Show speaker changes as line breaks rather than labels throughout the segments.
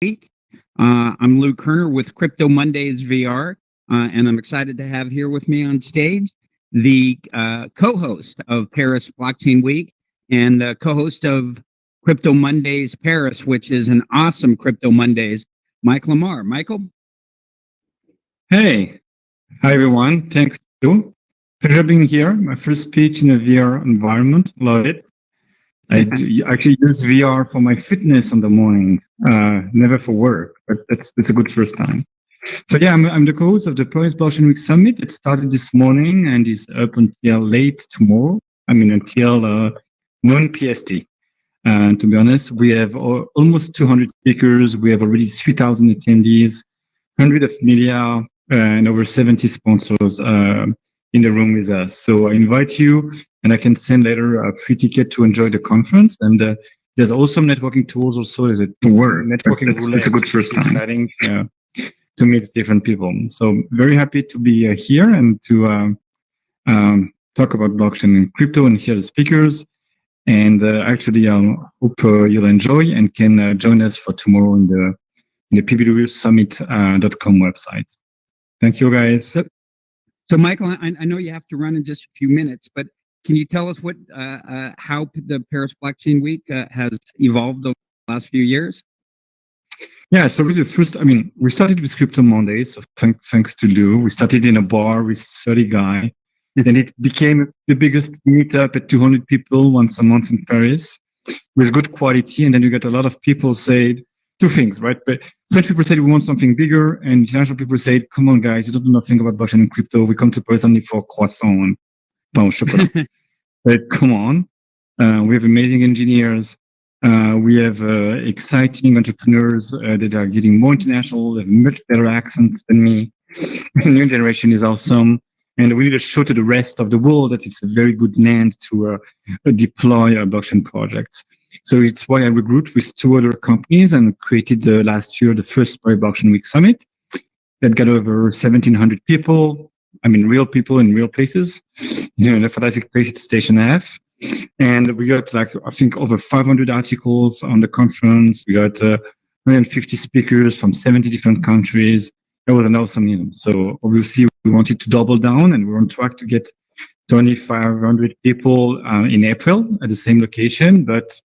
week. I'm Lou Kerner with Crypto Mondays VR, and I'm excited to have here with me on stage the co-host of Paris Blockchain Week and the co-host of Crypto Mondays Paris, which is an awesome Crypto Mondays, Mike Lamar. Michael?
Hey, hi everyone. Thanks, Lou. Pleasure being here. My first speech in a VR environment. Love it. I actually use VR for my fitness in the morning, never for work, but that's a good first time. So yeah, I'm the co-host of the Paris Blockchain Week Summit. It started this morning and is up until late tomorrow. I mean, until noon PST. To be honest, we have almost 200 speakers. We have already 3,000 attendees, 100 of media, and over 70 sponsors in the room with us. So I invite you, and I can send later a free ticket to enjoy the conference. And there's also networking tools also as a networking. It's a good first time. Exciting to meet different people. So very happy to be here and to talk about blockchain and crypto and hear the speakers. And actually, I hope you'll enjoy and can join us for tomorrow in the PBWSummit.com website. Thank you, guys.
So Michael, I know you have to run in just a few minutes, but can you tell us what how the Paris Blockchain Week has evolved over the last few years?
Yeah, so the first, I mean, we started with Crypto Mondays, so thanks to Lou. We started in a bar with 30 guys. Then it became the biggest meetup at 200 people once a month in Paris with good quality. And then you got a lot of people say two things, right? But French people said we want something bigger, and international people said, come on, guys, you don't know nothing about blockchain and crypto. We come to Paris only for croissant and pain au chocolat. But come on. We have amazing engineers. We have exciting entrepreneurs that are getting more international, they have much better accents than me. The new generation is awesome. And we need to show to the rest of the world that it's a very good land to deploy blockchain projects. So it's why I regrouped with two other companies and created last year the first Paris Blockchain Week Summit that got over 1,700 people. I mean, real people in real places. You know, in a fantastic place at Station F. And we got like, I think, over 500 articles on the conference. We got 150 speakers from 70 different countries. It was an awesome meeting. So obviously we wanted to double down, and we're on track to get 2,500 people in April at the same location, but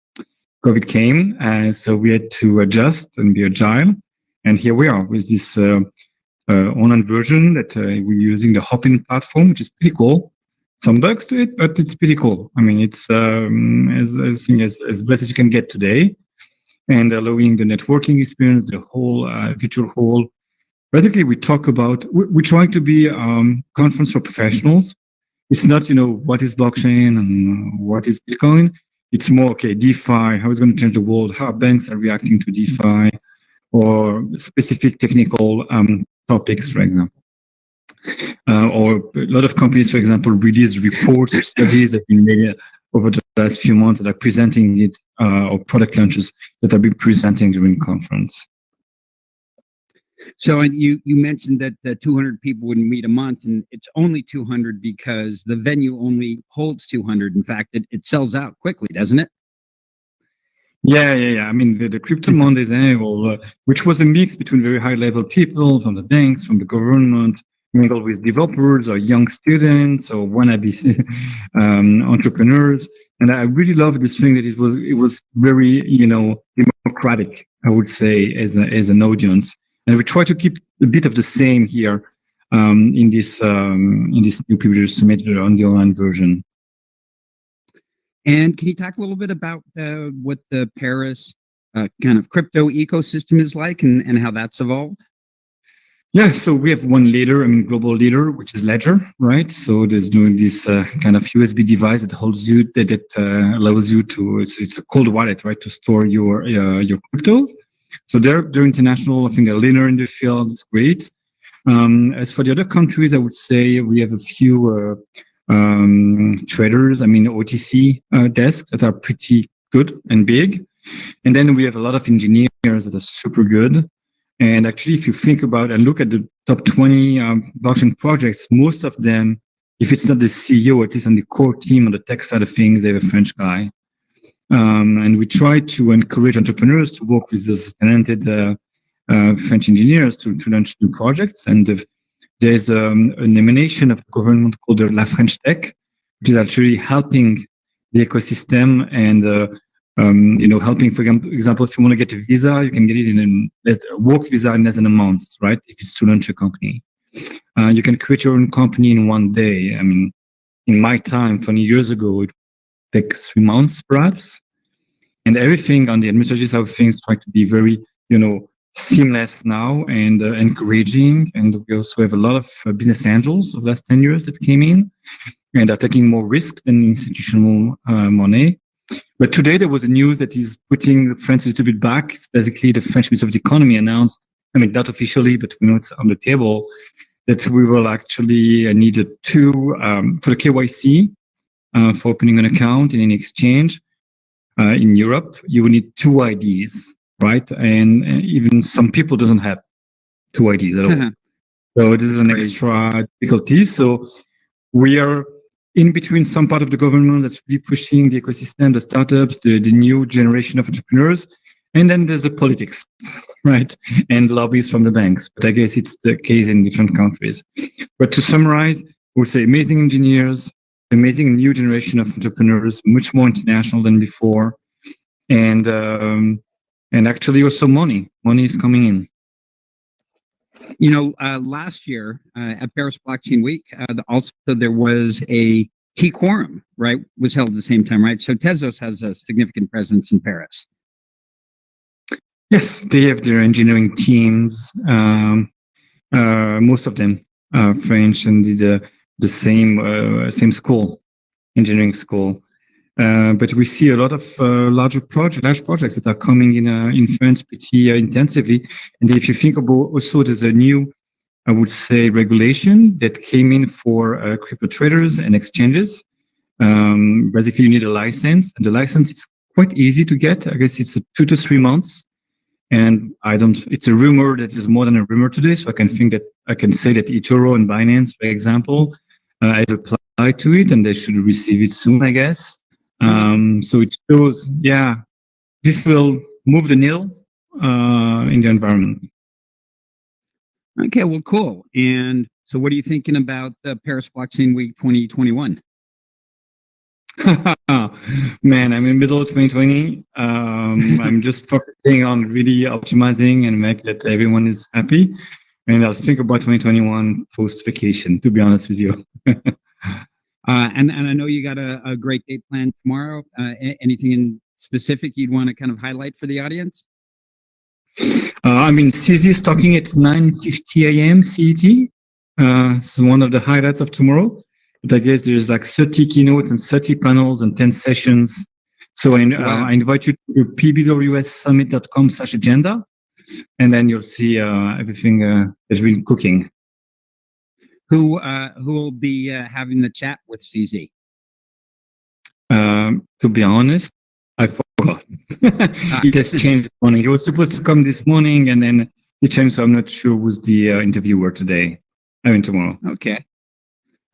COVID came, so we had to adjust and be agile. And here we are with this online version that we're using, the Hopin platform, which is pretty cool. Some bugs to it, but it's pretty cool. I mean, it's as best as you can get today, and allowing the networking experience, the whole virtual hall. Basically, we talk about, we're trying to be conference for professionals. It's not, what is blockchain and what is Bitcoin. It's more, okay, DeFi, how it's going to change the world, how banks are reacting to DeFi, or specific technical topics, for example. Or a lot of companies, for example, release reports or studies that have been made over the last few months that are presenting it, or product launches that have been presenting during conference.
So you mentioned that 200 people would meet a month, and it's only 200 because the venue only holds 200. In fact, it sells out quickly, doesn't it?
Yeah. I mean, the Crypto Mondays annual, which was a mix between very high-level people from the banks, from the government, mingled with developers or young students or wannabe entrepreneurs. And I really loved this thing that it was very, democratic, I would say, as an audience. And we try to keep a bit of the same here in this new PBW Summit on the online version.
And can you talk a little bit about what the Paris kind of crypto ecosystem is like and how that's evolved?
Yeah, so we have one leader, global leader, which is Ledger, right? So there's doing this kind of USB device that holds you, that allows you to, it's a cold wallet, right, to store your cryptos. So they're international. I think they're leader in the field. It's great. As for the other countries, I would say we have a few traders. OTC desks that are pretty good and big. And then we have a lot of engineers that are super good. And actually, if you think about and look at the top 20 blockchain projects, most of them, if it's not the CEO, at least on the core team on the tech side of things, they have a French guy. And we try to encourage entrepreneurs to work with those talented French engineers to launch new projects. And there's an emanation of government called the La French Tech, which is actually helping the ecosystem and helping, for example, if you want to get a visa, you can get it in a work visa in less than a month, right? If it's to launch a company. You can create your own company in one day. I mean, in my time, 20 years ago, it took 3 months, perhaps. And everything on the administrative side of things try to be very, seamless now and encouraging. And we also have a lot of business angels of the last 10 years that came in and are taking more risk than institutional money. But today there was a news that is putting France a little bit back. It's basically the French Minister of the Economy announced, I mean, not officially, but we know it's on the table, that we will actually need for the KYC for opening an account in an exchange in Europe. You will need 2 IDs, right? And even some people doesn't have 2 IDs at all. So this is an extra difficulty. So we are in between some part of the government that's really pushing the ecosystem, the startups, the new generation of entrepreneurs. And then there's the politics, right? And lobbies from the banks. But I guess it's the case in different countries. But to summarize, we'll say amazing engineers, amazing new generation of entrepreneurs, much more international than before. And actually also money is coming in.
Last year at Paris Blockchain Week, also there was a key quorum, right, was held at the same time, right? So Tezos has a significant presence in Paris.
Yes, they have their engineering teams. Most of them are French and did the same school, engineering school. But we see a lot of large projects that are coming in France pretty intensively. And if you think about also, there's a new, I would say, regulation that came in for crypto traders and exchanges. Basically, you need a license, and the license is quite easy to get. I guess it's 2 to 3 months. And it's a rumor that is more than a rumor today. So I can say that eToro and Binance, for example, have applied to it and they should receive it soon, I guess. So it shows, this will move the needle in the environment.
Okay, well, cool. And so what are you thinking about the Paris Blockchain Week 2021?
Man, I'm in the middle of 2020. I'm just focusing on really optimizing and make that everyone is happy. And I'll think about 2021 post vacation, to be honest with you.
And I know you got a great day planned tomorrow. Anything in specific you'd want to kind of highlight for the audience?
CZ is talking at 9:50 a.m. CET. It's one of the highlights of tomorrow. But I guess there's like 30 keynotes and 30 panels and 10 sessions. So I invite you to pbwssummit.com/agenda, and then you'll see everything that's been cooking.
Who will be having the chat with CZ?
To be honest, I forgot. It has changed this morning. He was supposed to come this morning, and then it changed. So I'm not sure who's the interviewer today. Tomorrow.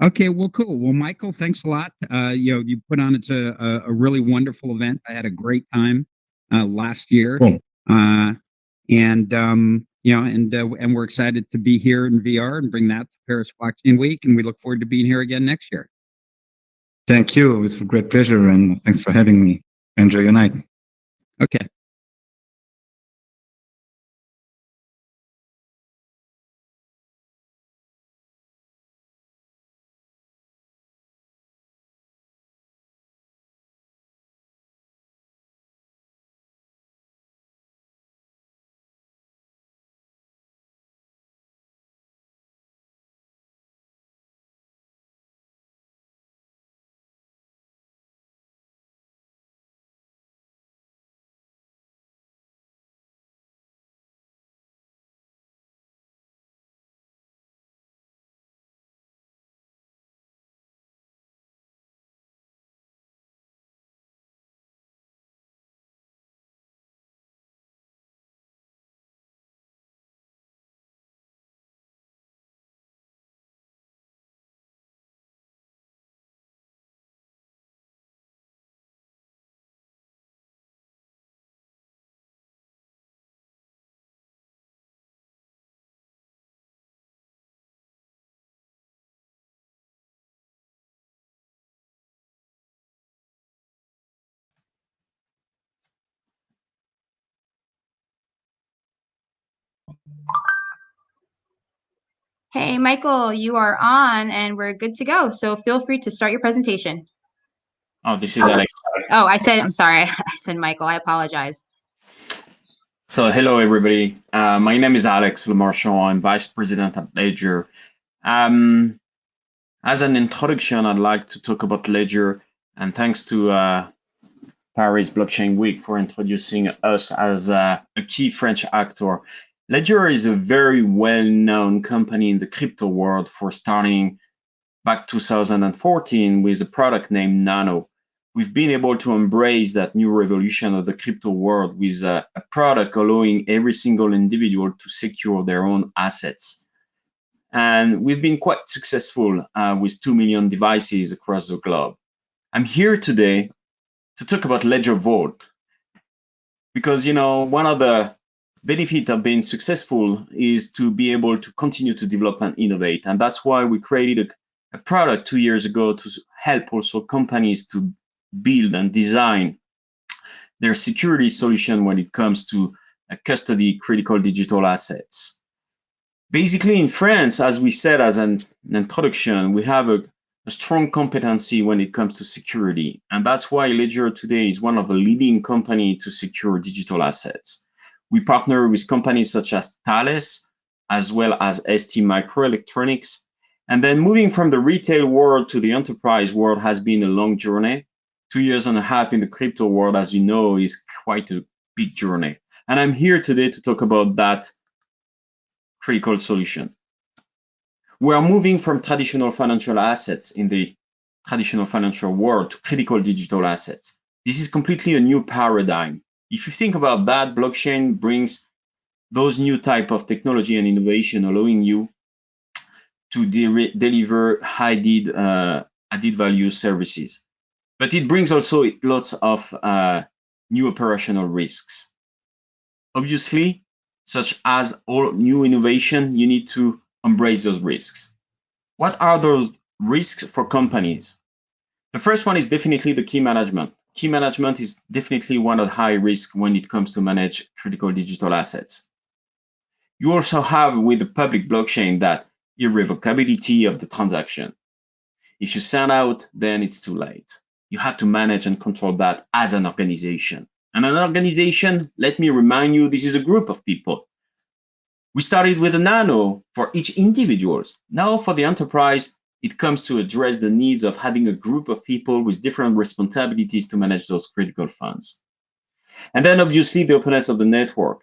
Okay, well, cool. Well, Michael, thanks a lot. You put on a really wonderful event. I had a great time last year.
Cool.
And we're excited to be here in VR and bring that to Paris Blockchain Week. And we look forward to being here again next year.
Thank you. It was a great pleasure. And thanks for having me. Enjoy your night.
Okay.
Hey, Michael, you are on and we're good to go. So feel free to start your presentation.
Oh, this is Alex.
Oh, I'm sorry. I said Michael. I apologize.
So hello, everybody. My name is Alex Lemarchand. I'm Vice President at Ledger. As an introduction, I'd like to talk about Ledger, and thanks to Paris Blockchain Week for introducing us as a key French actor. Ledger is a very well-known company in the crypto world for starting back 2014 with a product named Nano. We've been able to embrace that new revolution of the crypto world with a product allowing every single individual to secure their own assets. And we've been quite successful with 2 million devices across the globe. I'm here today to talk about Ledger Vault because, you know, one of the benefit of being successful is to be able to continue to develop and innovate. And that's why we created a product 2 years ago to help also companies to build and design their security solution when it comes to custody critical digital assets. Basically, in France, as we said as an introduction, we have a strong competency when it comes to security. And that's why Ledger today is one of the leading companies to secure digital assets. We partner with companies such as Thales, as well as ST Microelectronics. And then moving from the retail world to the enterprise world has been a long journey. 2.5 years in the crypto world, as you know, is quite a big journey. And I'm here today to talk about that critical solution. We are moving from traditional financial assets in the traditional financial world to critical digital assets. This is completely a new paradigm. If you think about that, blockchain brings those new type of technology and innovation, allowing you to deliver high added value services. But it brings also lots of new operational risks. Obviously, such as all new innovation, you need to embrace those risks. What are those risks for companies? The first one is definitely the key management. Key management is definitely one of the high risk when it comes to manage critical digital assets. You also have with the public blockchain that irrevocability of the transaction. If you send out, then it's too late. You have to manage and control that as an organization. And an organization, let me remind you, this is a group of people. We started with a nano for each individual. Now for the enterprise, it comes to address the needs of having a group of people with different responsibilities to manage those critical funds. And then obviously the openness of the network,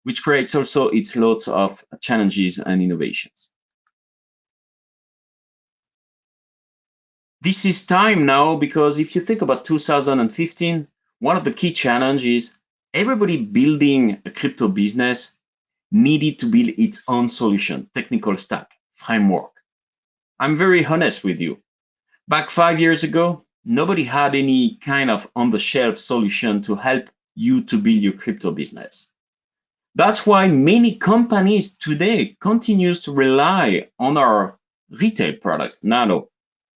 which creates also its lots of challenges and innovations. This is time now because if you think about 2015, one of the key challenges, everybody building a crypto business needed to build its own solution, technical stack, framework. I'm very honest with you. Back 5 years ago, nobody had any kind of on-the-shelf solution to help you to build your crypto business. That's why many companies today continues to rely on our retail product, Nano.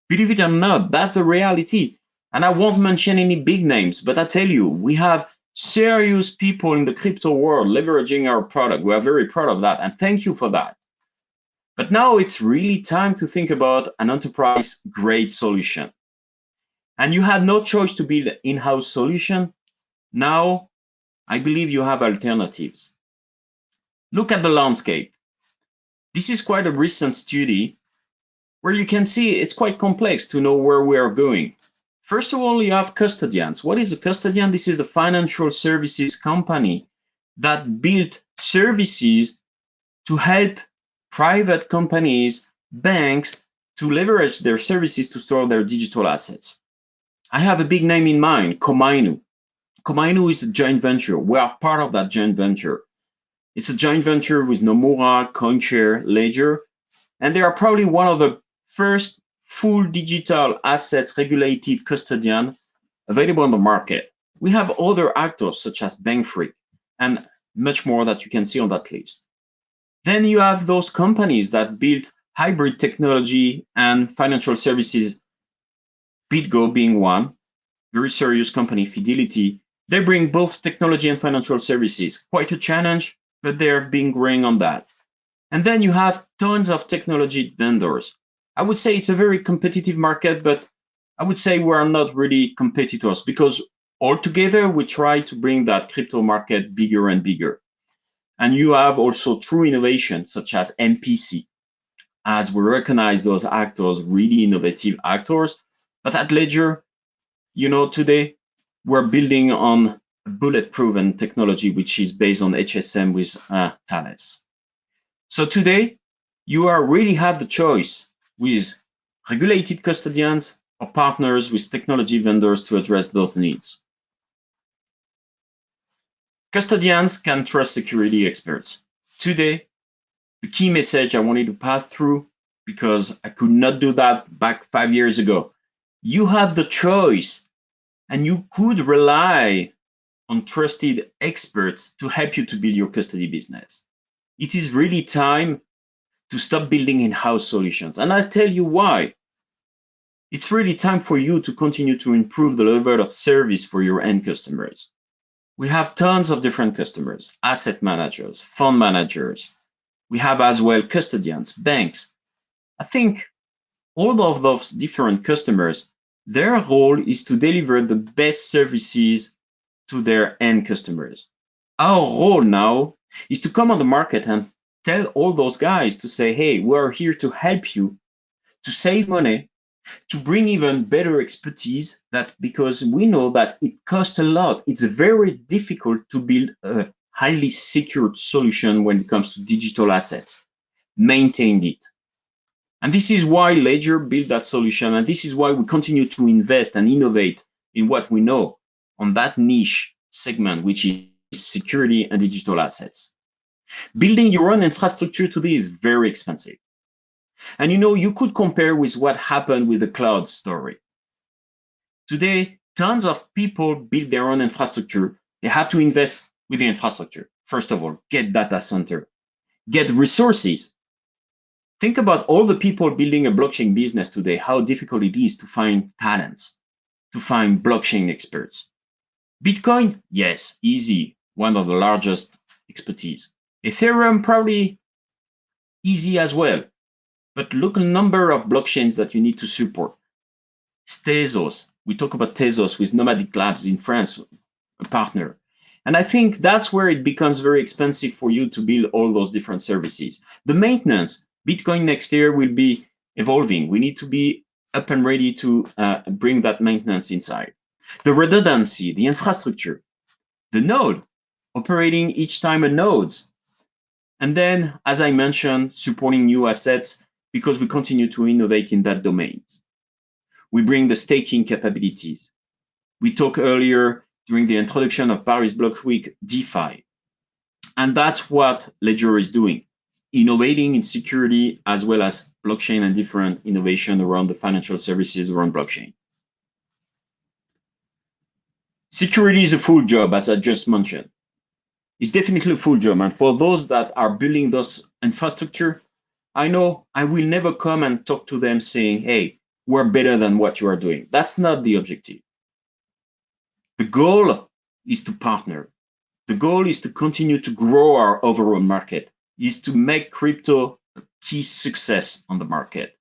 Believe it or not, that's the reality. And I won't mention any big names, but I tell you, we have serious people in the crypto world leveraging our product. We are very proud of that, and thank you for that. But now it's really time to think about an enterprise-grade solution. And you had no choice to build an in-house solution. Now, I believe you have alternatives. Look at the landscape. This is quite a recent study where you can see it's quite complex to know where we are going. First of all, you have custodians. What is a custodian? This is the financial services company that built services to help private companies, banks, to leverage their services to store their digital assets. I have a big name in mind, Komainu. Komainu is a joint venture. We are part of that joint venture. It's a joint venture with Nomura, CoinShare, Ledger, and they are probably one of the first full digital assets regulated custodian available on the market. We have other actors such as Bankfreak and much more that you can see on that list. Then you have those companies that build hybrid technology and financial services, BitGo being one, very serious company, Fidelity. They bring both technology and financial services. Quite a challenge, but they've been growing on that. And then you have tons of technology vendors. I would say it's a very competitive market, but I would say we are not really competitors because altogether we try to bring that crypto market bigger and bigger. And you have also true innovation such as MPC, as we recognize those actors, really innovative actors. But at Ledger, today we're building on a bulletproof technology, which is based on HSM with Thales. So today, you really have the choice with regulated custodians or partners with technology vendors to address those needs. Custodians can trust security experts. Today, the key message I wanted to pass through, because I could not do that back 5 years ago, you have the choice and you could rely on trusted experts to help you to build your custody business. It is really time to stop building in-house solutions. And I'll tell you why. It's really time for you to continue to improve the level of service for your end customers. We have tons of different customers, asset managers, fund managers. We have as well custodians, banks. I think all of those different customers, their role is to deliver the best services to their end customers. Our role now is to come on the market and tell all those guys to say, hey, we're here to help you to save money, to bring even better expertise, that because we know that it costs a lot. It's very difficult to build a highly secured solution when it comes to digital assets, maintain it. And this is why Ledger built that solution. And this is why we continue to invest and innovate in what we know on that niche segment, which is security and digital assets. Building your own infrastructure today is very expensive. And you could compare with what happened with the cloud story. Today, tons of people build their own infrastructure. They have to invest with the infrastructure. First of all, get data center, get resources. Think about all the people building a blockchain business today, how difficult it is to find talents, to find blockchain experts. Bitcoin, yes, easy, one of the largest expertise. Ethereum, probably easy as well. But look at the number of blockchains that you need to support. Tezos, we talk about Tezos with Nomadic Labs in France, a partner. And I think that's where it becomes very expensive for you to build all those different services. The maintenance, Bitcoin next year will be evolving. We need to be up and ready to bring that maintenance inside. The redundancy, the infrastructure, the node, operating each time a nodes. And then, as I mentioned, supporting new assets, because we continue to innovate in that domain. We bring the staking capabilities. We talked earlier during the introduction of Paris Block Week, DeFi. And that's what Ledger is doing, innovating in security as well as blockchain and different innovation around the financial services around blockchain. Security is a full job, as I just mentioned. It's definitely a full job. And for those that are building those infrastructure, I know I will never come and talk to them saying, hey, we're better than what you are doing. That's not the objective. The goal is to partner. The goal is to continue to grow our overall market, is to make crypto a key success on the market.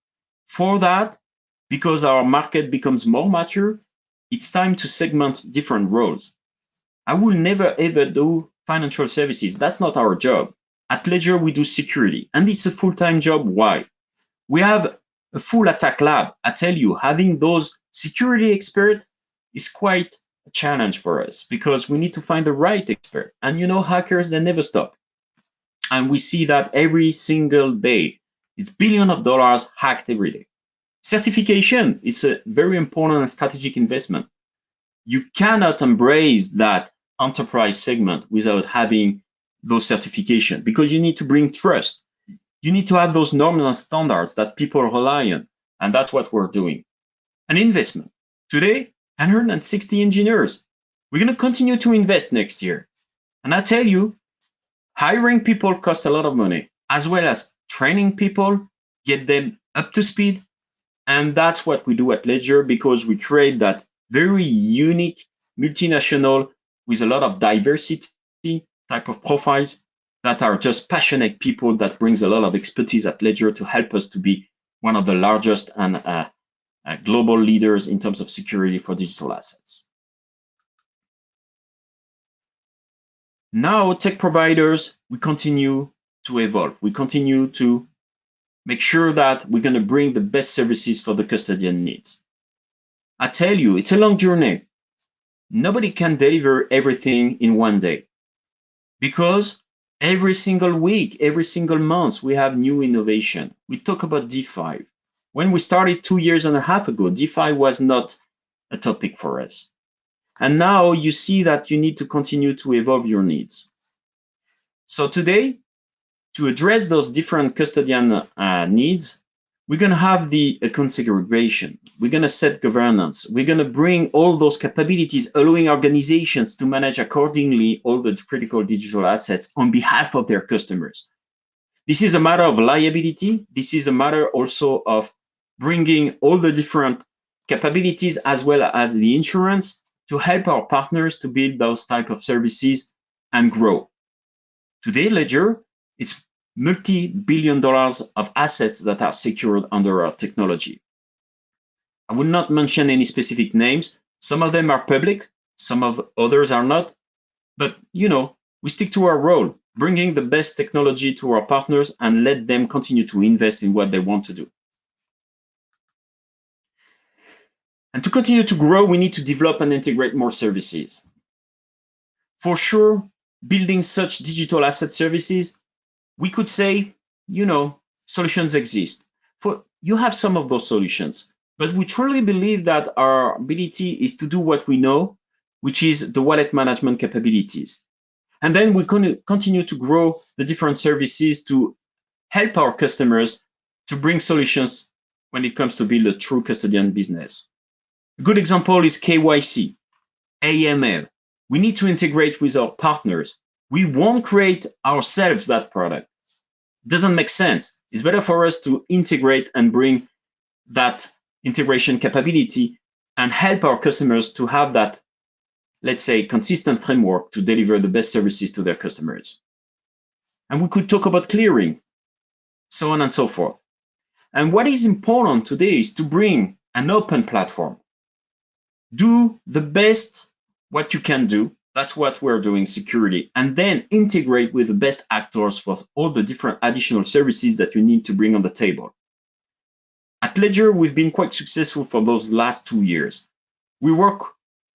For that, because our market becomes more mature, it's time to segment different roles. I will never ever do financial services. That's not our job. At Ledger, we do security, and it's a full-time job. Why? We have a full attack lab. I tell you, having those security experts is quite a challenge for us because we need to find the right expert. And hackers, they never stop. And we see that every single day. It's billions of dollars hacked every day. Certification, it's a very important and strategic investment. You cannot embrace that enterprise segment without having those certifications, because you need to bring trust. You need to have those norms and standards that people rely on. And that's what we're doing. An investment. Today, 160 engineers. We're going to continue to invest next year. And I tell you, hiring people costs a lot of money, as well as training people, get them up to speed. And that's what we do at Ledger, because we create that very unique multinational with a lot of diversity type of profiles that are just passionate people that brings a lot of expertise at Ledger to help us to be one of the largest and global leaders in terms of security for digital assets. Now, tech providers, we continue to evolve. We continue to make sure that we're going to bring the best services for the custodian needs. I tell you, it's a long journey. Nobody can deliver everything in one day because every single week, every single month, we have new innovation. We talk about DeFi. When we started 2.5 years ago, DeFi was not a topic for us. And now you see that you need to continue to evolve your needs. So today, to address those different custodian needs, we're going to have the account segregation. We're going to set governance. We're going to bring all those capabilities, allowing organizations to manage accordingly all the critical digital assets on behalf of their customers. This is a matter of liability. This is a matter also of bringing all the different capabilities as well as the insurance to help our partners to build those type of services and grow. Today, Ledger, it's multi-billion dollars of assets that are secured under our technology. I will not mention any specific names. Some of them are public, some of others are not. But, you know, we stick to our role, bringing the best technology to our partners and let them continue to invest in what they want to do. And to continue to grow, we need to develop and integrate more services. For sure, building such digital asset services, we could say, you know, solutions exist. You have some of those solutions, but we truly believe that our ability is to do what we know, which is the wallet management capabilities. And then we're going to continue to grow the different services to help our customers to bring solutions when it comes to build a true custodian business. A good example is KYC, AML. We need to integrate with our partners. We won't create ourselves that product. It doesn't make sense. It's better for us to integrate and bring that integration capability and help our customers to have that, let's say, consistent framework to deliver the best services to their customers. And we could talk about clearing, so on and so forth. And what is important today is to bring an open platform. Do the best what you can do. That's what we're doing, security, and then integrate with the best actors for all the different additional services that you need to bring on the table. At Ledger, we've been quite successful for those last 2 years. We work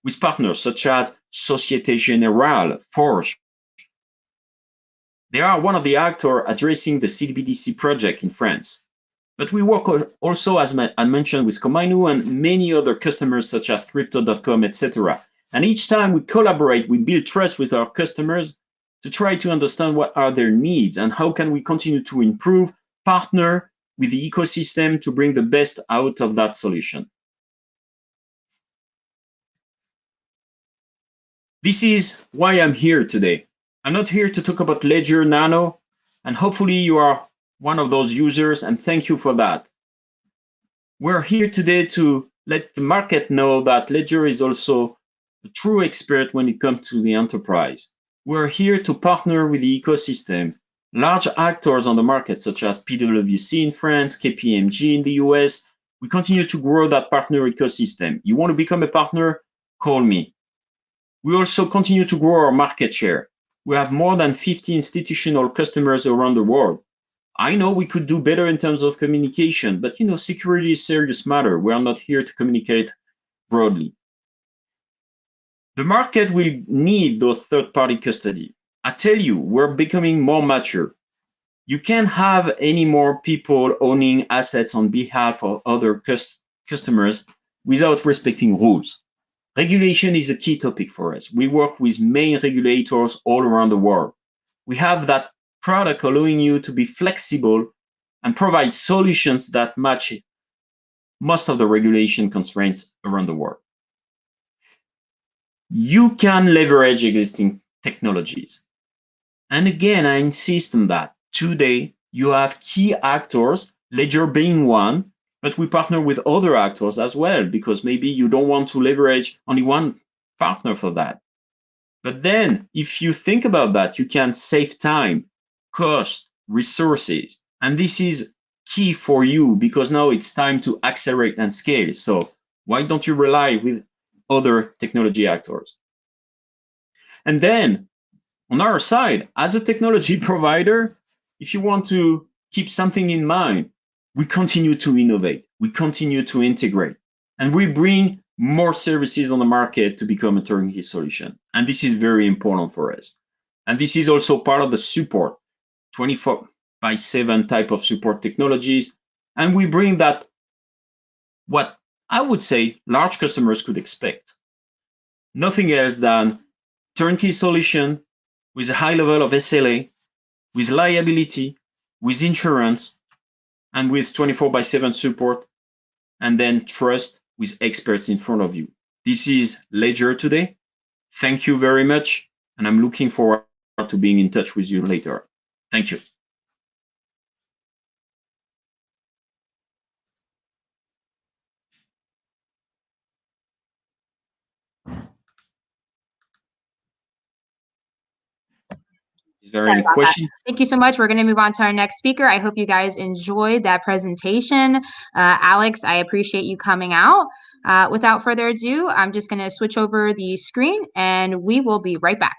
with partners such as Société Générale, Forge. They are one of the actors addressing the CBDC project in France. But we work also, as I mentioned, with Komainu and many other customers such as Crypto.com, etc. And each time we collaborate, we build trust with our customers to try to understand what are their needs and how can we continue to improve, partner with the ecosystem to bring the best out of that solution. This is why I'm here today. I'm not here to talk about Ledger Nano, and hopefully you are one of those users, and thank you for that. We're here today to let the market know that Ledger is also a true expert when it comes to the enterprise. We're here to partner with the ecosystem, large actors on the market such as PwC in France, KPMG in the US. We continue to grow that partner ecosystem. You want to become a partner? Call me. We also continue to grow our market share. We have more than 50 institutional customers around the world. I know we could do better in terms of communication, but you know, security is a serious matter. We are not here to communicate broadly. The market will need those third-party custody. I tell you, we're becoming more mature. You can't have any more people owning assets on behalf of other customers without respecting rules. Regulation is a key topic for us. We work with main regulators all around the world. We have that product allowing you to be flexible and provide solutions that match most of the regulation constraints around the world. You can leverage existing technologies. And again, I insist on that. Today, you have key actors, Ledger being one, but we partner with other actors as well, because maybe you don't want to leverage only one partner for that. But then, if you think about that, you can save time. cost, resources. And this is key for you because now it's time to accelerate and scale. So why don't you rely with other technology actors? And then on our side, as a technology provider, if you want to keep something in mind, we continue to innovate, we continue to integrate, and we bring more services on the market to become a turnkey solution. And this is very important for us. And this is also part of the support, 24/7 type of support technologies. And we bring that, what I would say large customers could expect. Nothing else than turnkey solution with a high level of SLA, with liability, with insurance, and with 24/7 support, and then trust with experts in front of you. This is Ledger today. Thank you very much, and I'm looking forward to being in touch with you later. Thank you. Is there any questions?
Thank you so much. We're going to move on to our next speaker. I hope you guys enjoyed that presentation. Alex, I appreciate you coming out. Without further ado, I'm just going to switch over the screen and we will be right back.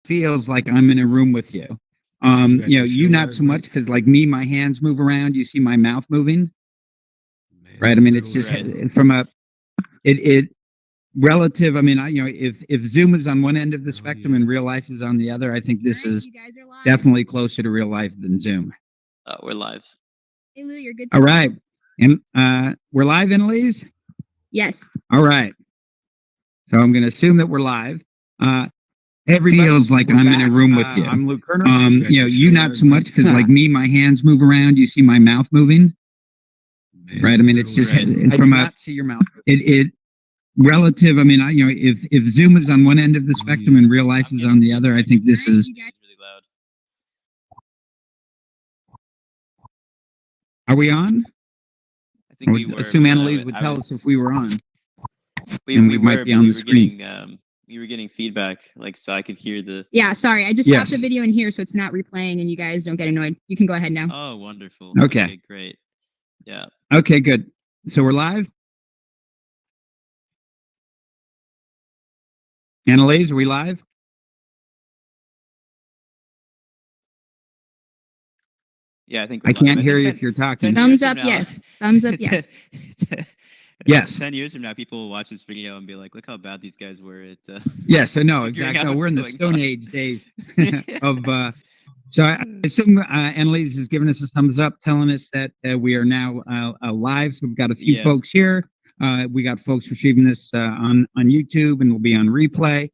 feels like I'm in a room with you. You not so much because like me, my hands move around. You see my mouth moving, right? I mean, it's just from it relative. I mean, if Zoom is on one end of the spectrum and real life is on the other, I think this is definitely closer to real life than Zoom.
We're live.
Hey Lou, you're good.
All right, and we're live, Annalise.
Yes.
All right. So I'm going to assume that we're live. Everybody feels like I'm in a room with you. I'm Lou Kerner. You not so much because like me, my hands move around. You see my mouth moving, right? I mean, it's just from a see your mouth. It relative. I mean, if Zoom is on one end of the spectrum and real life is on the other, I think this is
Really loud.
Are we on?
I think
I
we
would
were.
assume
but
Annalise would tell us if we were on.
We
and we might
were,
be
but
on
we
the
were
screen.
we were getting feedback, like so I could hear the.
Yeah, sorry. I just
Yes.
stopped the video in here so it's not replaying and you guys don't get annoyed. You can go ahead now.
Oh, wonderful.
Okay.
Great. Yeah.
Okay, good. So we're live. Annalise, are we live?
Yeah, I think we're
I can't
live.
hear
think
you
10
if you're talking.
10
Thumbs
years
up,
from now-
yes. Thumbs up, yes.
Yes.
10 years from now, people will watch this video and be like, "Look how bad these guys were at."
Yes, I know
figuring
exactly.
out
No,
what's
we're in the
going
Stone
on.
Age days of. So I assume Annalise has given us a thumbs up, telling us that we are now live. So we've got a few
Yeah.
folks here. We got folks receiving this on YouTube, and will be on replay.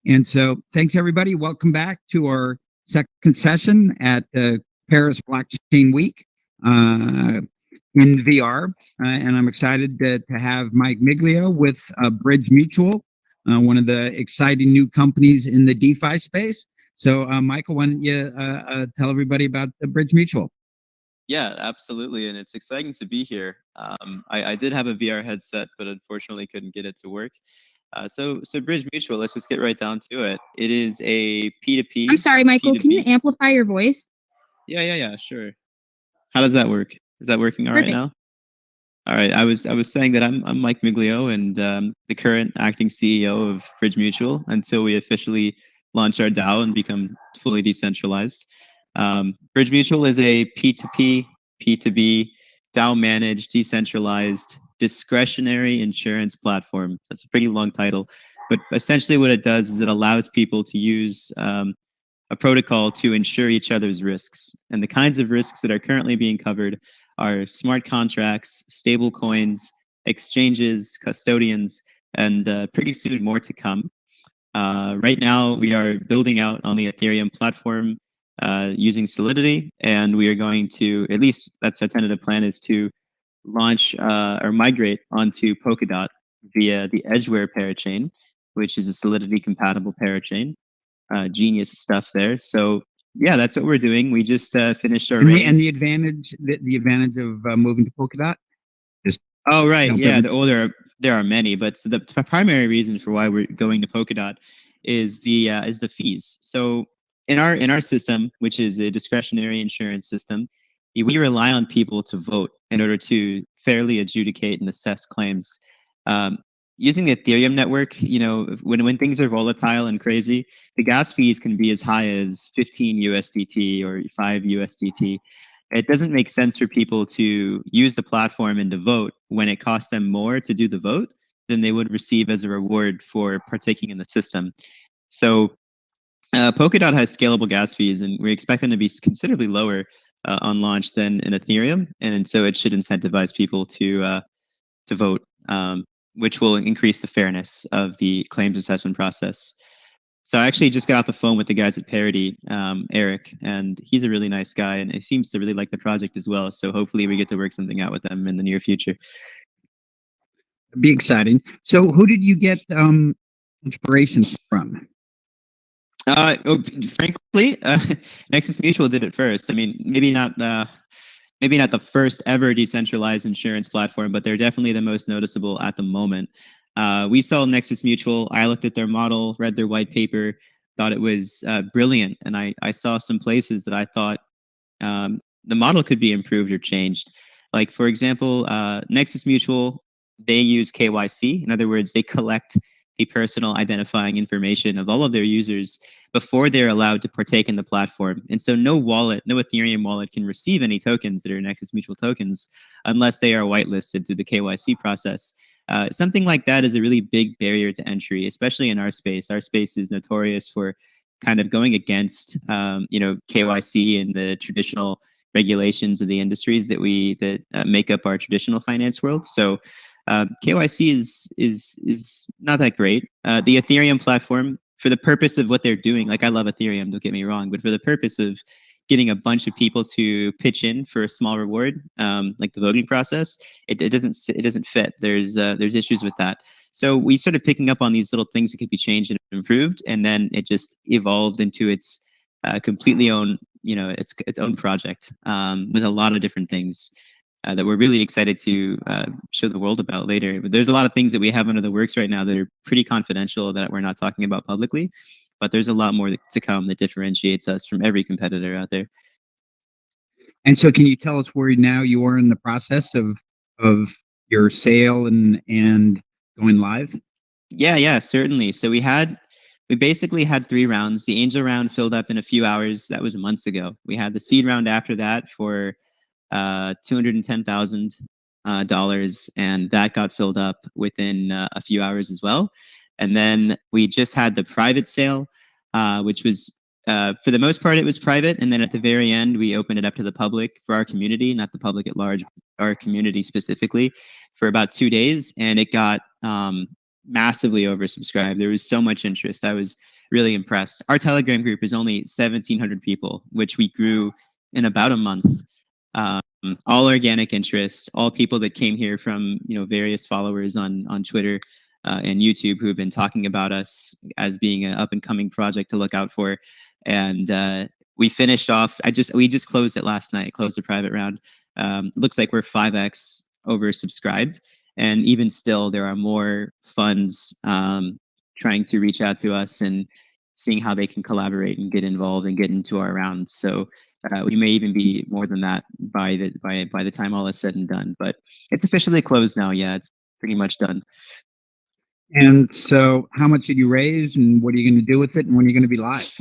And so, thanks everybody. Welcome back to our second session at Paris Blockchain Week in VR. And I'm excited to have Mike Miglio with Bridge Mutual, one of the exciting new companies in the DeFi space. So, Michael, why don't you tell everybody about the Bridge Mutual?
Yeah, absolutely, and it's exciting to be here. I did have a VR headset, but unfortunately couldn't get it to work. So Bridge Mutual, let's just get right down to it. It is a P2P.
I'm sorry, Michael. Can you
P2P.
amplify your voice?
Yeah, sure. How does that work? Is that working all right
Perfect.
now? All right. I was saying that I'm Mike Miglio and the current acting CEO of Bridge Mutual until we officially launch our DAO and become fully decentralized. Bridge Mutual is a P2P, P2B, DAO managed, decentralized, discretionary insurance platform. That's a pretty long title, but essentially what it does is it allows people to use a protocol to insure each other's risks. And the kinds of risks that are currently being covered are smart contracts, stable coins, exchanges, custodians, and pretty soon more to come. Right now, we are building out on the Ethereum platform using Solidity, and we are going to, at least that's our tentative plan, is to launch or migrate onto Polkadot via the Edgeware parachain, which is a Solidity compatible parachain. Genius stuff there. So yeah, that's what we're doing. We just finished our raise.
And the advantage, the advantage of moving to Polkadot.
Oh right,
help
yeah.
every-
There are many, but the primary reason for why we're going to Polkadot is the fees. So in our system, which is a discretionary insurance system, we rely on people to vote in order to fairly adjudicate and assess claims. Using the Ethereum network, when things are volatile and crazy, the gas fees can be as high as 15 USDT or 5 USDT. It doesn't make sense for people to use the platform and to vote when it costs them more to do the vote than they would receive as a reward for partaking in the system. So Polkadot has scalable gas fees, and we expect them to be considerably lower on launch than in Ethereum, and so it should incentivize people to vote, which will increase the fairness of the claims assessment process. So I actually just got off the phone with the guys at Parity, Eric, and he's a really nice guy, and he seems to really like the project as well. So hopefully we get to work something out with them in the near future.
It'd be exciting. So, who did you get inspiration from?
Frankly, Nexus Mutual did it first. I mean, maybe not the first ever decentralized insurance platform, but they're definitely the most noticeable at the moment. We saw Nexus Mutual. I looked at their model, read their white paper, thought it was brilliant, and I saw some places that I thought the model could be improved or changed. Like, for example, Nexus Mutual, they use KYC. In other words, they collect the personal identifying information of all of their users before they're allowed to partake in the platform. And so no wallet, no Ethereum wallet can receive any tokens that are Nexus Mutual tokens unless they are whitelisted through the KYC process. Something like that is a really big barrier to entry, especially in our space. Our space is notorious for kind of going against, KYC and the traditional regulations of the industries that make up our traditional finance world. So KYC is not that great. The Ethereum platform, for the purpose of what they're doing, like I love Ethereum, don't get me wrong, but for the purpose of getting a bunch of people to pitch in for a small reward, like the voting process, it doesn't fit. There's issues with that. So we started picking up on these little things that could be changed and improved, and then it just evolved into its completely own, its own project with a lot of different things that we're really excited to show the world about later. But there's a lot of things that we have under the works right now that are pretty confidential that we're not talking about publicly. But there's a lot more to come that differentiates us from every competitor out there.
And so, can you tell us where now you are in the process of your sale and going live?
Yeah, certainly. So we basically had 3 rounds. The angel round filled up in a few hours. That was months ago. We had the seed round after that for $210,000, and that got filled up within a few hours as well. And then we just had the private sale, which was, for the most part, it was private. And then at the very end, we opened it up to the public for our community, not the public at large, our community specifically, for about 2 days. And it got massively oversubscribed. There was so much interest. I was really impressed. Our Telegram group is only 1,700 people, which we grew in about a month. All organic interest, all people that came here from various followers on Twitter and YouTube who have been talking about us as being an up and coming project to look out for. And we finished off. We just closed it last night. Closed the private round. Looks like we're 5x oversubscribed, and even still, there are more funds trying to reach out to us and seeing how they can collaborate and get involved and get into our rounds. So we may even be more than that by the time all is said and done. But it's officially closed now. Yeah, it's pretty much done.
And so, how much did you raise, and what are you going to do with it, and when are you going to be live?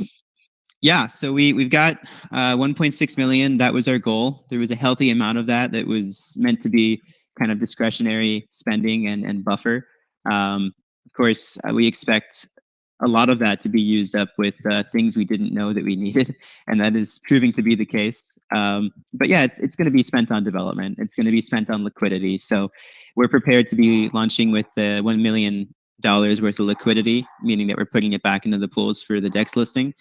Yeah, so we've got 1.6 million. That was our goal. There was a healthy amount of that was meant to be kind of discretionary spending and buffer. Of course, we expect a lot of that to be used up with things we didn't know that we needed, and that is proving to be the case. But yeah, it's going to be spent on development. It's going to be spent on liquidity. So we're prepared to be launching with the $1 million worth of liquidity, meaning that we're putting it back into the pools for the DEX listing.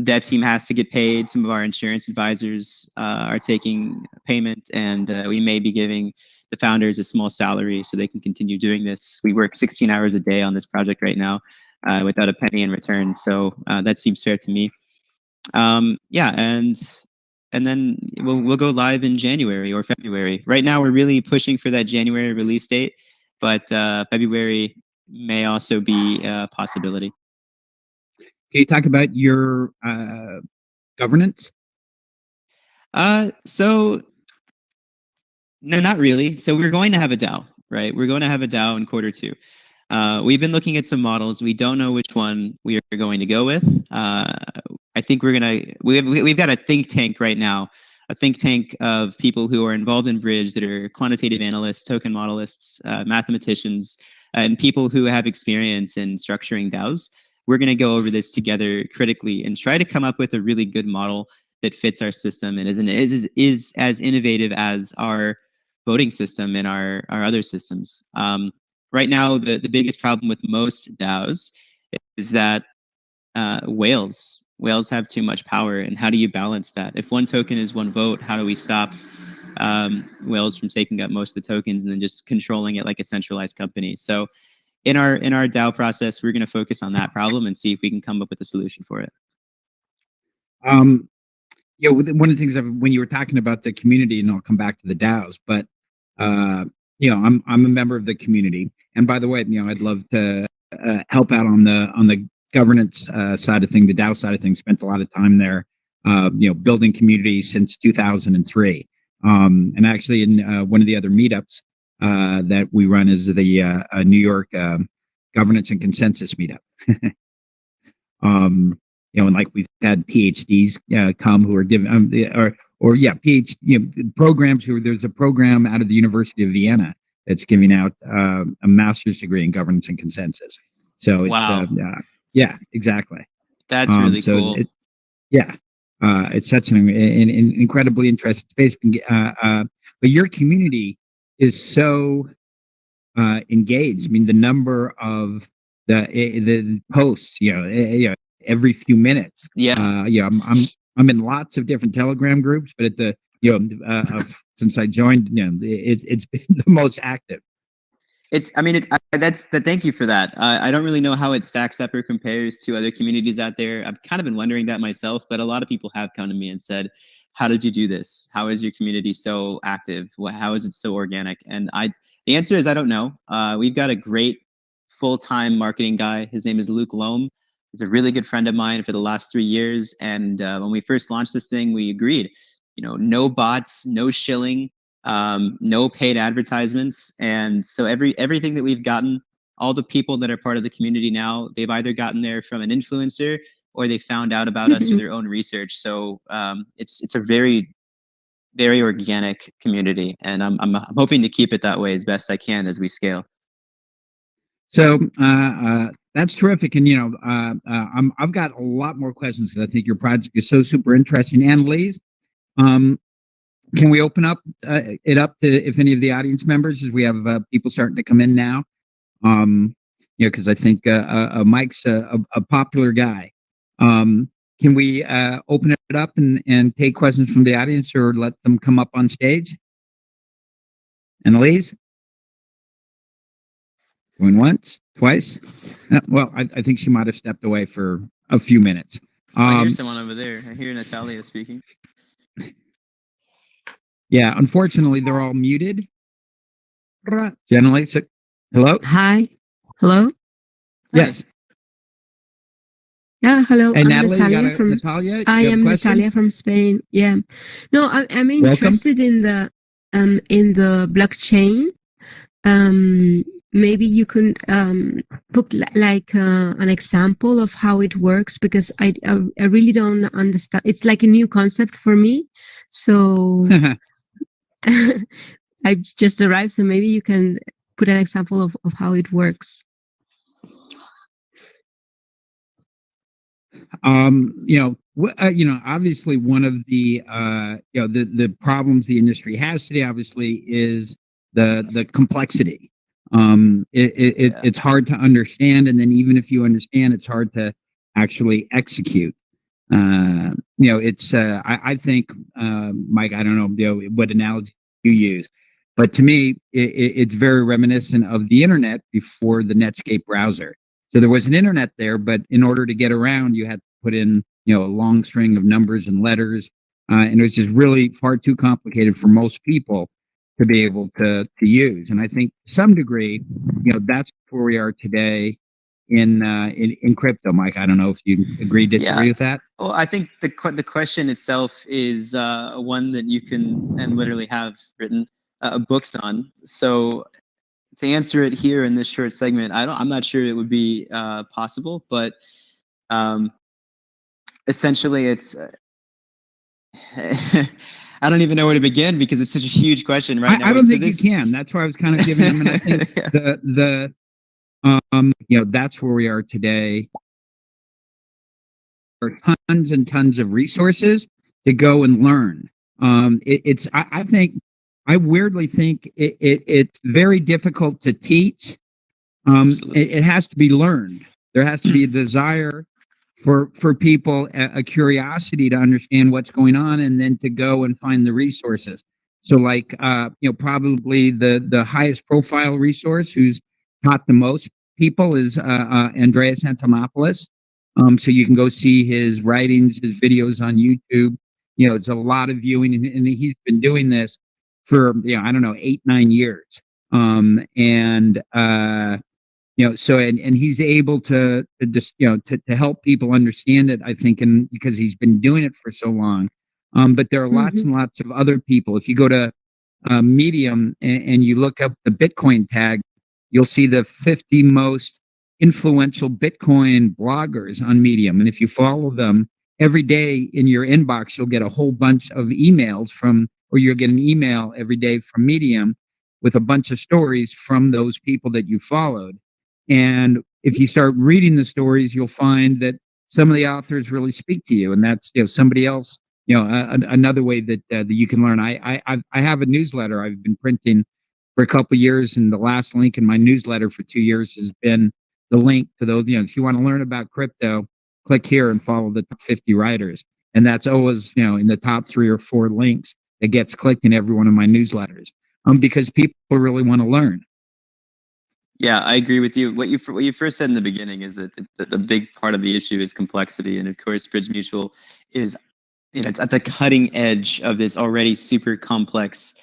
Dev team has to get paid. Some of our insurance advisors are taking payment, and we may be giving the founders a small salary so they can continue doing this. We work 16 hours a day on this project right now without a penny in return. So that seems fair to me. Yeah, and then we'll go live in January or February. Right now, we're really pushing for that January release date, but February may also be a possibility.
Can you talk about your governance?
So no, not really. So we're going to have a DAO, right? We're going to have a DAO in Q2. We've been looking at some models. We don't know which one we are going to go with. I think we've got a think tank right now, a think tank of people who are involved in Bridge that are quantitative analysts, token modelists, mathematicians, and people who have experience in structuring DAOs. We're going to go over this together critically and try to come up with a really good model that fits our system and is as innovative as our voting system and our other systems. Right now, the biggest problem with most DAOs is that whales have too much power. And how do you balance that? If one token is one vote, how do we stop whales from taking up most of the tokens and then just controlling it like a centralized company? So in our DAO process, we're going to focus on that problem and see if we can come up with a solution for it.
Yeah, one of the things when you were talking about the community, and I'll come back to the DAOs, but I'm a member of the community, and by the way, I'd love to help out on the governance side of things, the DAO side of things. Spent a lot of time there, building community since 2003, and actually in one of the other meetups that we run is the New York Governance and Consensus meetup. You know, and like we've had PhDs come who are giving PhD programs. There's a program out of the University of Vienna that's giving out a master's degree in governance and consensus. So it's
Wow.
yeah, exactly.
That's really cool.
It's such an incredibly interesting space. But your community is so engaged. I mean, the number of the posts, every few minutes. I'm in lots of different Telegram groups, but at the since I joined, it's been the most active.
Thank you for that. I don't really know how it stacks up or compares to other communities out there. I've kind of been wondering that myself, but a lot of people have come to me and said, how did you do this? How is your community so active? How is it so organic? And the answer is, I don't know. We've got a great full-time marketing guy. His name is Luke Loam. He's a really good friend of mine for the last 3 years. And when we first launched this thing, we agreed, no bots, no shilling, no paid advertisements. And so everything that we've gotten, all the people that are part of the community now, they've either gotten there from an influencer or they found out about us through their own research. So it's a very, very organic community, and I'm hoping to keep it that way as best I can as we scale.
So that's terrific, and I've got a lot more questions because I think your project is so super interesting. Annalise, can we open up it up to if any of the audience members, as we have people starting to come in now? Because I think Mike's a popular guy. Can we open it up and take questions from the audience, or let them come up on stage? Annalise? Going once, twice? Well, I think she might have stepped away for a few minutes.
I hear someone over there. I hear Natalia speaking.
Yeah, unfortunately, they're all muted. Generally, so, hello?
Hi. Hello?
Yes.
Yeah, hello.
Hey,
I'm
Natalie,
Natalia from
Natalia,
I am Natalia from Spain. Yeah. No, I'm interested in the blockchain. Maybe you can put like an example of how it works, because I really don't understand. It's like a new concept for me. So I've just arrived, so maybe you can put an example of how it works.
Obviously one of the the problems the industry has today, obviously, is the complexity. It's hard to understand, and then even if you understand, it's hard to actually execute. I think, Mike, I don't know what analogy you use, but to me, it's very reminiscent of the internet before the Netscape browser. So there was an internet there, but in order to get around, you had to put in, a long string of numbers and letters, and it was just really far too complicated for most people to be able to use. And I think to some degree, that's where we are today in crypto. Mike, I don't know if you disagree with that.
Well, I think the question itself is one that you can and literally have written books on. So to answer it here in this short segment, I'm not sure it would be possible, but essentially it's I don't even know where to begin, because it's such a huge question right now.
I don't think you can. That's why I was kind of giving them, and I think that's where we are today. There are tons and tons of resources to go and learn. I weirdly think it's very difficult to teach. It has to be learned. There has to be a desire for people, a curiosity to understand what's going on, and then to go and find the resources. So like, probably the highest profile resource who's taught the most people is Andreas Antonopoulos. So you can go see his writings, his videos on YouTube. It's a lot of viewing, and he's been doing this for, I don't know, 8-9 years. So he's able to just, to help people understand it, I think, and because he's been doing it for so long. But there are lots and lots of other people. If you go to Medium and you look up the Bitcoin tag, you'll see the 50 most influential Bitcoin bloggers on Medium. And if you follow them every day in your inbox, you'll get a whole bunch of emails or you'll get an email every day from Medium with a bunch of stories from those people that you followed. And if you start reading the stories, you'll find that some of the authors really speak to you. And that's, somebody else, another way that you can learn. I have a newsletter I've been printing for a couple of years, and the last link in my newsletter for 2 years has been the link to those. If you want to learn about crypto, click here and follow the top 50 writers, and that's always in the top 3 or 4 links that gets clicked in every one of my newsletters, because people really want to learn.
Yeah, I agree with you. What you first said in the beginning is that the big part of the issue is complexity, and of course, Bridge Mutual is, it's at the cutting edge of this already super complex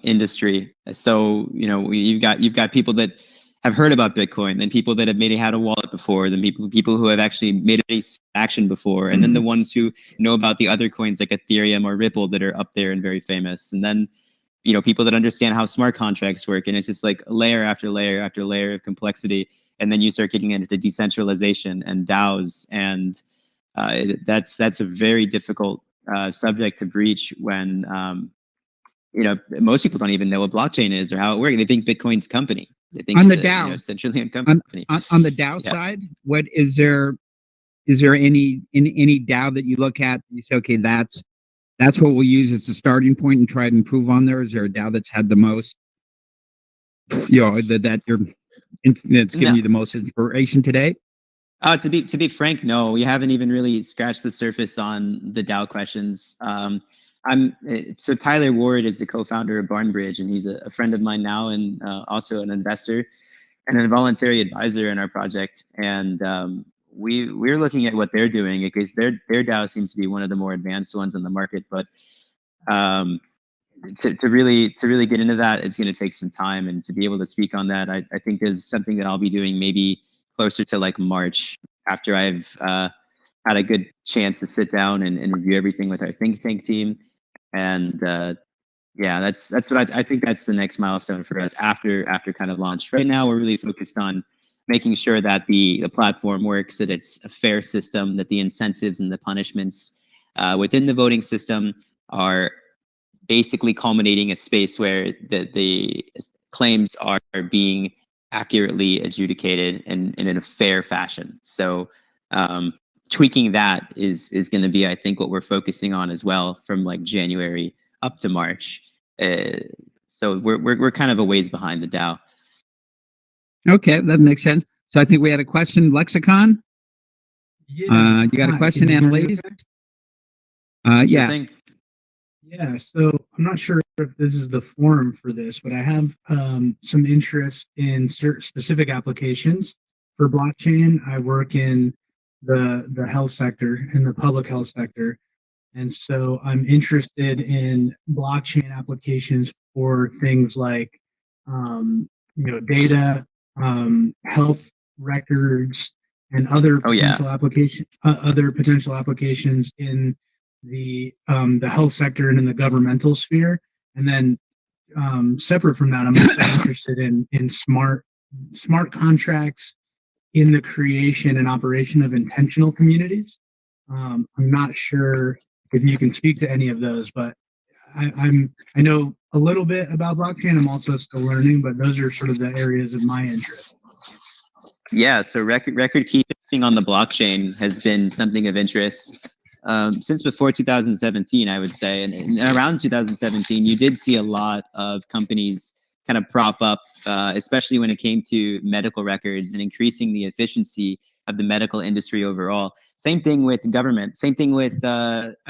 industry. So you've got people that have heard about Bitcoin, then people that have maybe had a wallet before, then people who have actually made a action before, and then the ones who know about the other coins like Ethereum or Ripple that are up there and very famous, and then people that understand how smart contracts work. And it's just like layer after layer after layer of complexity, and then you start getting into decentralization and DAOs, and that's a very difficult subject to breach when most people don't even know what blockchain is or how it works. They think Bitcoin's a company. They think
on
it's
the DAO,
essentially a company.
On the DAO side, what is there any DAO that you look at, you say, okay, that's what we'll use as a starting point and try to improve on there? Is there a DAO that's had the most, that's giving you the most inspiration today?
To be frank, no, we haven't even really scratched the surface on the DAO questions. So Tyler Ward is the co-founder of Barnbridge, and he's a friend of mine now, and also an investor and a voluntary advisor in our project. And we're looking at what they're doing, because their DAO seems to be one of the more advanced ones on the market. But to really get into that, it's going to take some time, and to be able to speak on that, I think is something that I'll be doing maybe closer to like March, after I've had a good chance to sit down and review everything with our think tank team. And that's what I think that's the next milestone for us after kind of launch. Right now, we're really focused on making sure that the platform works, that it's a fair system, that the incentives and the punishments within the voting system are basically culminating a space where the claims are being accurately adjudicated and in a fair fashion. So tweaking that is going to be, I think, what we're focusing on as well from like January up to March. So we're kind of a ways behind the DAO. Okay,
that makes sense. So I think we had a question, Lexicon.
Yeah.
You got a question, Annalise? Yeah.
Yeah, so I'm not sure if this is the forum for this, but I have some interest in certain specific applications for blockchain. I work in the health sector, in the public health sector, and so I'm interested in blockchain applications for things like data, health records, and other potential applications in the health sector and in the governmental sphere. And then separate from that, I'm also interested in smart contracts in the creation and operation of intentional communities. I'm not sure if you can speak to any of those, but I know a little bit about blockchain. I'm also still learning, but those are sort of the areas of my interest.
Yeah, so record keeping on the blockchain has been something of interest since before 2017, I would say. And around 2017, you did see a lot of companies kind of prop up, especially when it came to medical records and increasing the efficiency of the medical industry overall. Same thing with government, same thing with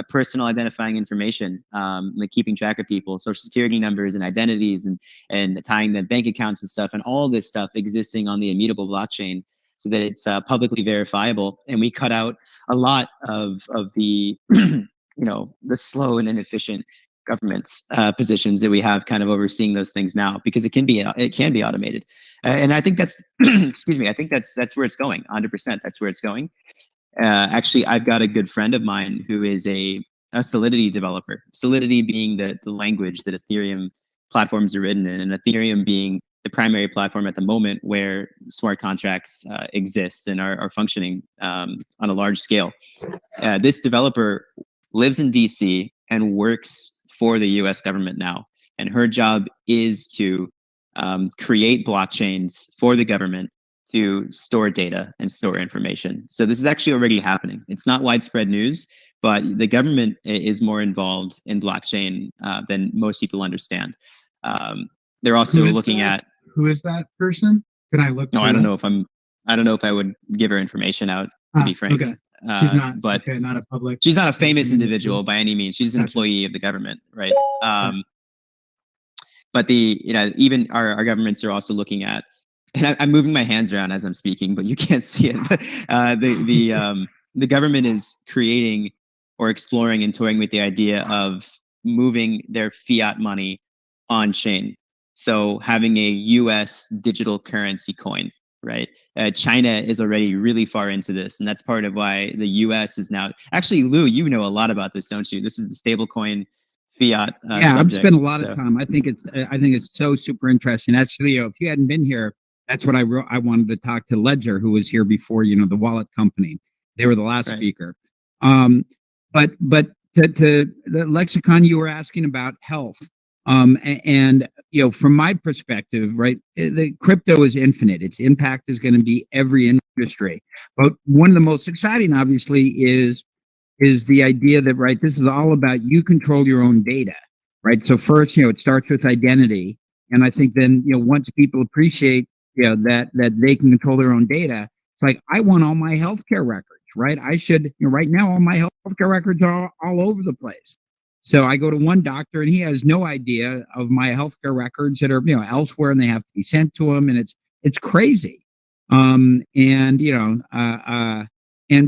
personal identifying information, like keeping track of people, social security numbers and identities, and tying the bank accounts and stuff, and all this stuff existing on the immutable blockchain so that it's publicly verifiable. And we cut out a lot of the, the slow and inefficient government's positions that we have kind of overseeing those things now, because it can be automated. And I think that's, excuse me, I think that's where it's going. 100%. That's where it's going. Actually, I've got a good friend of mine who is a Solidity developer. Solidity being the language that Ethereum platforms are written in, and Ethereum being primary platform at the moment where smart contracts exist and are functioning on a large scale. This developer lives in DC and works for the US government now. And her job is to create blockchains for the government to store data and store information. So this is actually already happening. It's not widespread news, but the government is more involved in blockchain than most people understand. They're also looking at
who is that person? Can I look?
No, I don't know if I would give her information out, to be frank.
Okay. She's not,
but
okay, not a public.
She's not a famous individual by any means. She's an
Gotcha.
employee of the government, right? But even our governments are also looking at, and I'm moving my hands around as I'm speaking, but you can't see it. But the government is creating or exploring and toying with the idea of moving their fiat money on chain. So having a US digital currency coin, right? China is already really far into this, and that's part of why the US is now. Actually, Lou, you know a lot about this, don't you? This is the stablecoin fiat.
Yeah, I've spent a lot of time. I think it's so super interesting. Actually, if you hadn't been here, that's what I wrote. I wanted to talk to Ledger, who was here before. The wallet company. They were the last speaker. But to the lexicon, you were asking about health. And from my perspective, right, the crypto is infinite. Its impact is going to be every industry. But one of the most exciting, obviously, is the idea that, right, this is all about you control your own data, right? So first, it starts with identity. And I think then, once people appreciate, that they can control their own data, it's like, I want all my healthcare records, right? I should, right now, all my healthcare records are all over the place. So I go to one doctor and he has no idea of my healthcare records that are, elsewhere, and they have to be sent to him. And it's crazy. And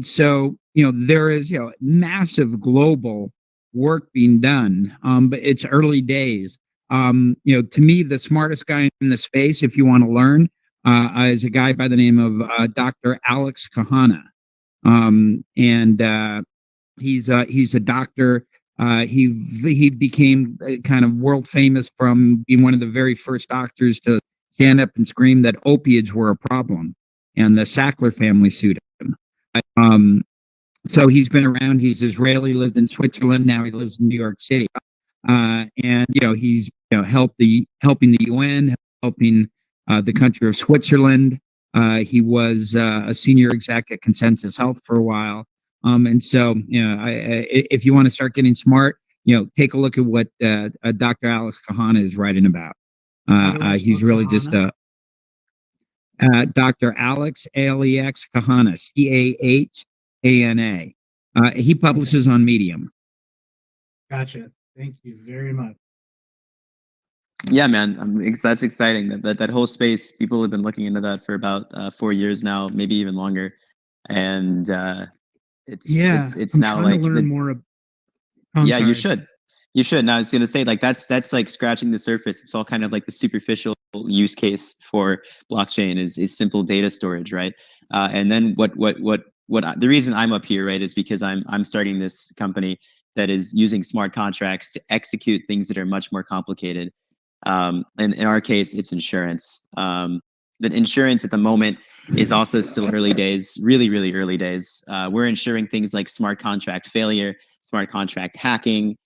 so, there is, massive global work being done. But it's early days. To me, the smartest guy in the space, if you want to learn, is a guy by the name of Dr. Alex Kahana. He's a doctor. He became kind of world famous from being one of the very first doctors to stand up and scream that opiates were a problem, and the Sackler family sued him. So he's been around. He's Israeli, lived in Switzerland. Now he lives in New York City. And he's helping the UN, helping the country of Switzerland. He was a senior exec at Consensus Health for a while. And so, if you want to start getting smart, take a look at what Dr. Alex Kahana is writing about. He's really just Dr. Alex, Alex Kahana, Cahana. He publishes on Medium.
Gotcha. Thank you very much.
Yeah, man, that's exciting. That whole space, people have been looking into that for about 4 years now, maybe even longer, and it's
I'm
now
trying
like
to learn more.
Yeah, you should. Now I was gonna say, like, that's like scratching the surface. It's all kind of like the superficial use case for blockchain is simple data storage, right? And then the reason I'm up here, right, is because I'm starting this company that is using smart contracts to execute things that are much more complicated. And in our case, it's insurance. But insurance at the moment is also still early days, really, really early days. We're insuring things like smart contract failure, smart contract hacking,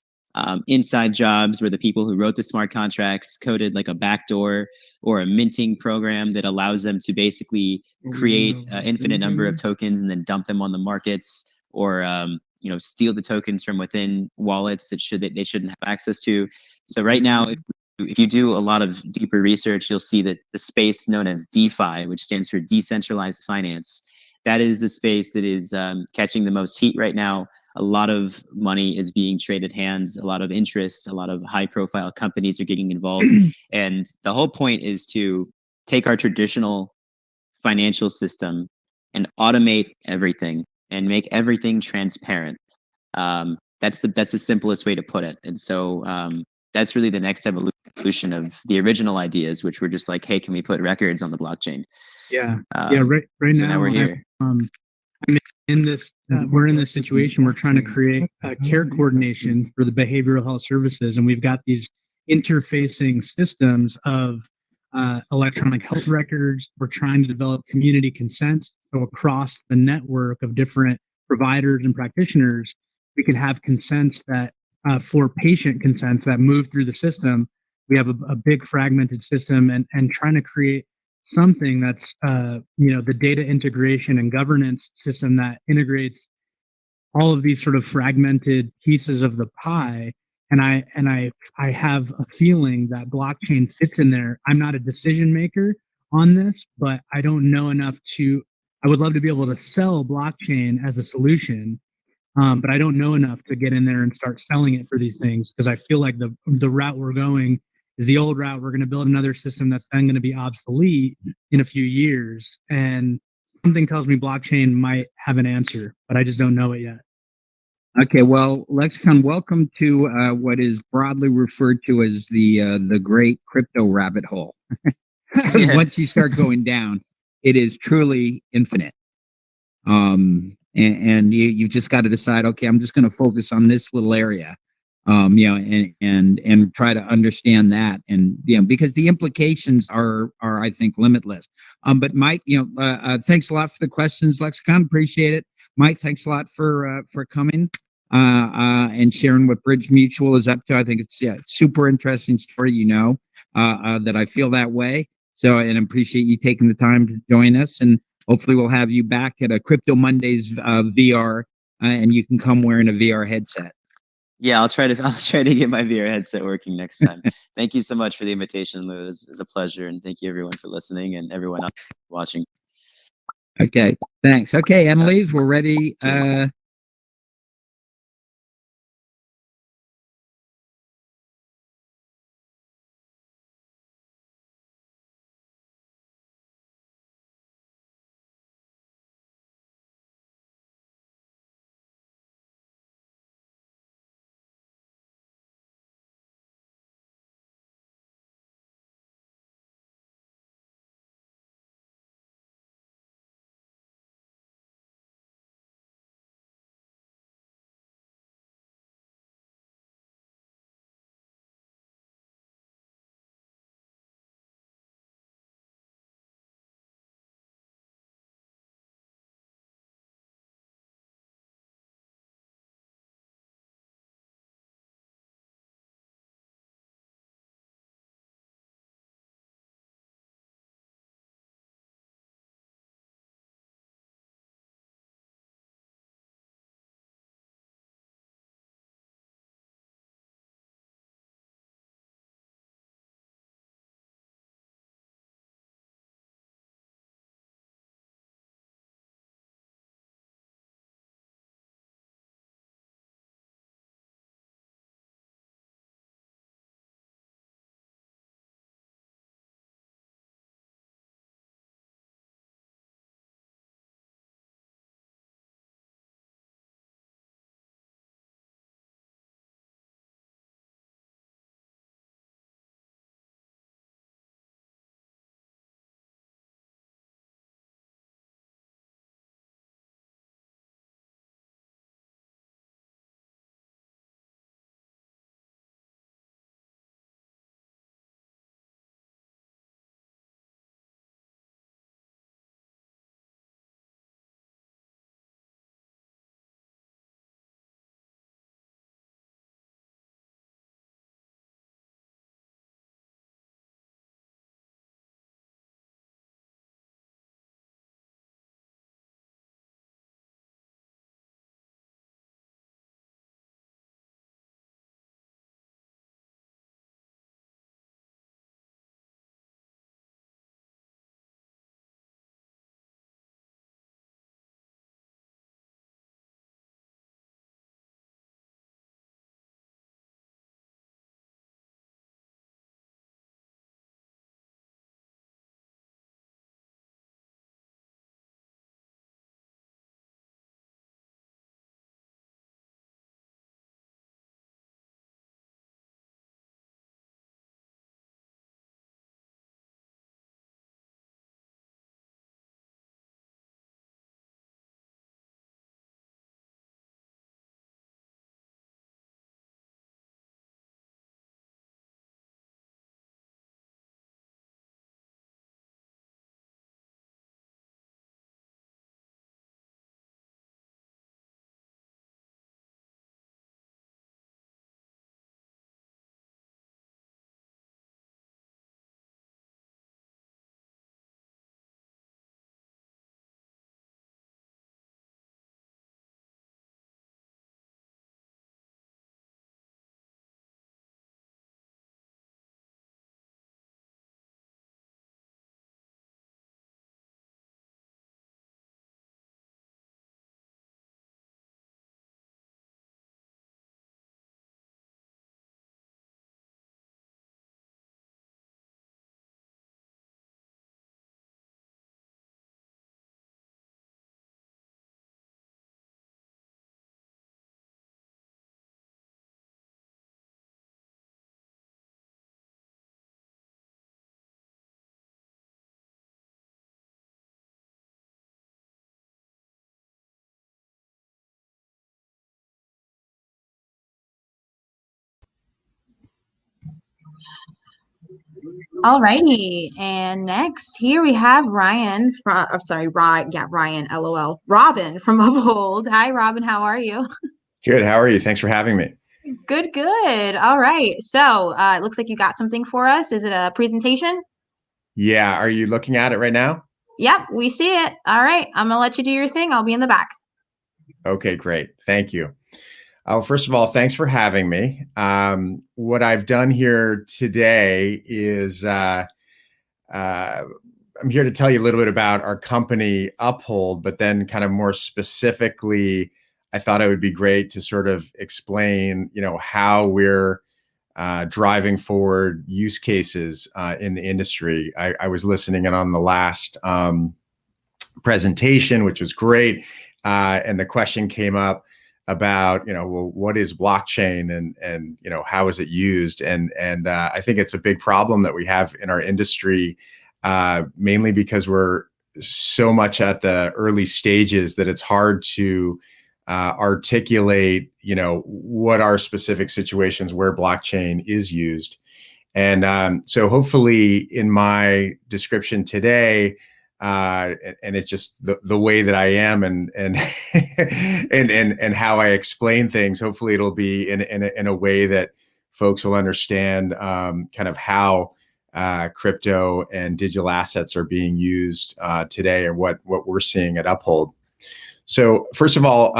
inside jobs where the people who wrote the smart contracts coded like a backdoor or a minting program that allows them to basically create an infinite number of tokens and then dump them on the markets, or steal the tokens from within wallets that they shouldn't have access to. So right now, if you do a lot of deeper research, you'll see that the space known as DeFi, which stands for decentralized finance, that is the space that is catching the most heat right now. A lot of money is being traded hands, a lot of interest, a lot of high profile companies are getting involved. And the whole point is to take our traditional financial system and automate everything and make everything transparent. That's the simplest way to put it. And so that's really the next evolution of the original ideas, which were just like, hey, can we put records on the blockchain?
Right
so
now
we're here.
We're in this situation. We're trying to create a care coordination for the behavioral health services, and we've got these interfacing systems of electronic health records. We're trying to develop community consent. So across the network of different providers and practitioners, we can have consents that for patient consents that move through the system. We have a big fragmented system, and trying to create something that's the data integration and governance system that integrates all of these sort of fragmented pieces of the pie. And I have a feeling that blockchain fits in there. I'm not a decision maker on this, but I don't know enough to. I would love to be able to sell blockchain as a solution, but I don't know enough to get in there and start selling it for these things, because I feel like the route we're going is the old route. We're going to build another system that's then going to be obsolete in a few years, and something tells me blockchain might have an answer, but I just don't know it yet.
Okay, well, Lexicon, welcome to what is broadly referred to as the great crypto rabbit hole. Once you start going down, it is truly infinite. And you just got to decide, okay, I'm just going to focus on this little area, and try to understand that, and because the implications are I think limitless. But Mike, thanks a lot for the questions, Lexicon. Appreciate it. Mike, thanks a lot for coming and sharing what Bridge Mutual is up to. I think it's super interesting story. That I feel that way. So, and appreciate you taking the time to join us, and hopefully we'll have you back at a Crypto Mondays VR, and you can come wearing a VR headset.
Yeah, I'll try to get my VR headset working next time. Thank you so much for the invitation, Lou. It was a pleasure, and thank you everyone for listening and everyone else watching.
Okay, thanks. Okay, Annalise, we're ready.
Cheers.
Alrighty, and next here we have Ryan from, I'm sorry, Ryan, LOL, Robin from Uphold. Hi, Robin, how are you?
Good. How are you? Thanks for having me.
Good, good. All right, so it looks like you got something for us. Is it a presentation?
Yeah. Are you looking at it right now?
Yep, we see it. All right, I'm gonna let you do your thing. I'll be in the back.
Okay, great. Thank you. First of all, thanks for having me. What I've done here today is I'm here to tell you a little bit about our company Uphold, but then kind of more specifically, I thought it would be great to sort of explain, how we're driving forward use cases in the industry. I was listening in on the last presentation, which was great, and the question came up about, well, what is blockchain and how is it used? And I think it's a big problem that we have in our industry, mainly because we're so much at the early stages that it's hard to articulate, what are specific situations where blockchain is used. And so hopefully in my description today, and it's just the way that I am and and how I explain things. Hopefully, it'll be in a way that folks will understand kind of how crypto and digital assets are being used today, and what we're seeing at Uphold. So, first of all,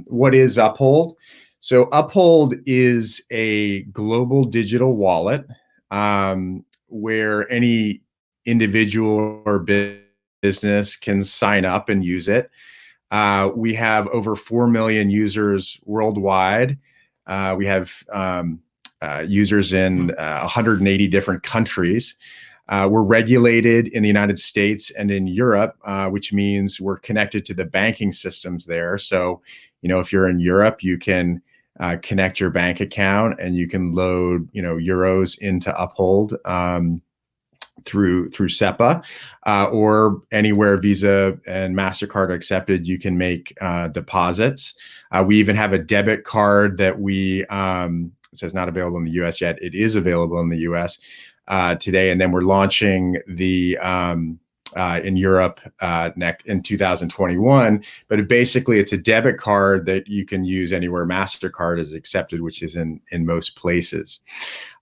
what is Uphold? So, Uphold is a global digital wallet where any individual or business can sign up and use it. We have over 4 million users worldwide. We have users in 180 different countries. We're regulated in the United States and in Europe, which means we're connected to the banking systems there. So, if you're in Europe, you can connect your bank account and you can load, euros into Uphold through SEPA, or anywhere Visa and MasterCard are accepted, you can make deposits. We even have a debit card that it says not available in the US yet. It is available in the US today. And then we're launching the in Europe in 2021. But it's a debit card that you can use anywhere MasterCard is accepted, which is in most places.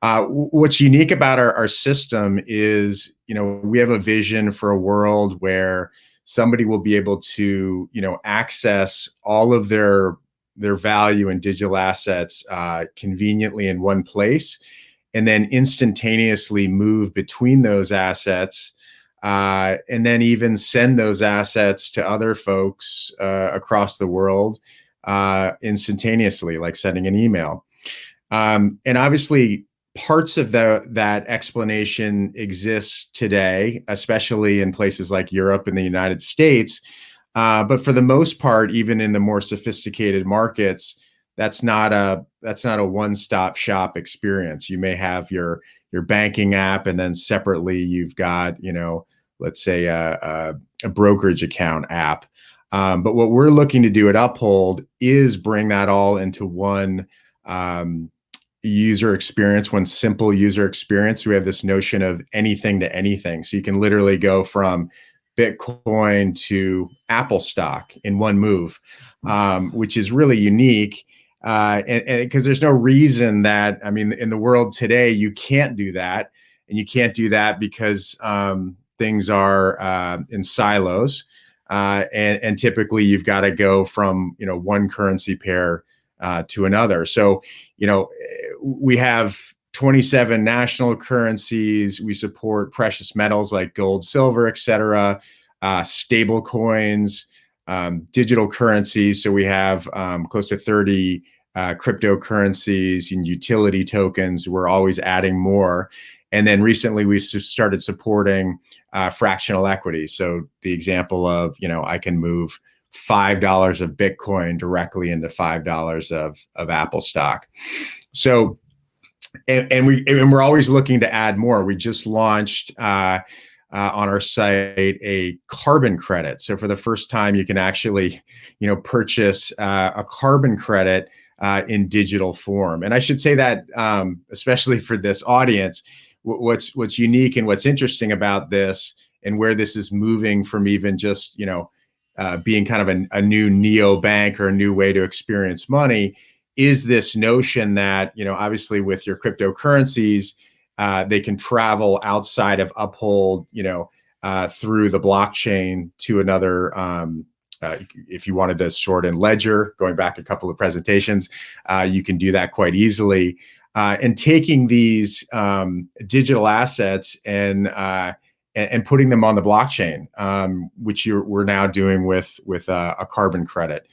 What's unique about our system is, we have a vision for a world where somebody will be able to, access all of their value in digital assets conveniently in one place, and then instantaneously move between those assets, and then even send those assets to other folks across the world instantaneously, like sending an email. And obviously, parts of that explanation exists today, especially in places like Europe and the United States. But for the most part, even in the more sophisticated markets, that's not a one-stop shop experience. You may have your banking app, and then separately you've got, let's say a brokerage account app. But what we're looking to do at Uphold is bring that all into one user experience, one simple user experience. We have this notion of anything to anything. So you can literally go from Bitcoin to Apple stock in one move, which is really unique. And because there's no reason that, in the world today, you can't do that. And you can't do that because things are in silos. And typically you've got to go from, one currency pair to another. So, we have 27 national currencies. We support precious metals like gold, silver, et cetera, stable coins, digital currencies. So we have close to 30 cryptocurrencies and utility tokens. We're always adding more. And then recently we started supporting fractional equity. So the example of, I can move $5 of Bitcoin directly into $5 of Apple stock. So, and we're always looking to add more. We just launched on our site a carbon credit. So for the first time, you can actually, purchase a carbon credit in digital form. And I should say that, especially for this audience, what's unique and what's interesting about this, and where this is moving from even just, being kind of a new neobank or a new way to experience money, is this notion that, obviously with your cryptocurrencies, they can travel outside of Uphold, through the blockchain to another. If you wanted to sort in Ledger, going back a couple of presentations, you can do that quite easily. And taking these digital assets and putting them on the blockchain, which we're now doing with a carbon credit.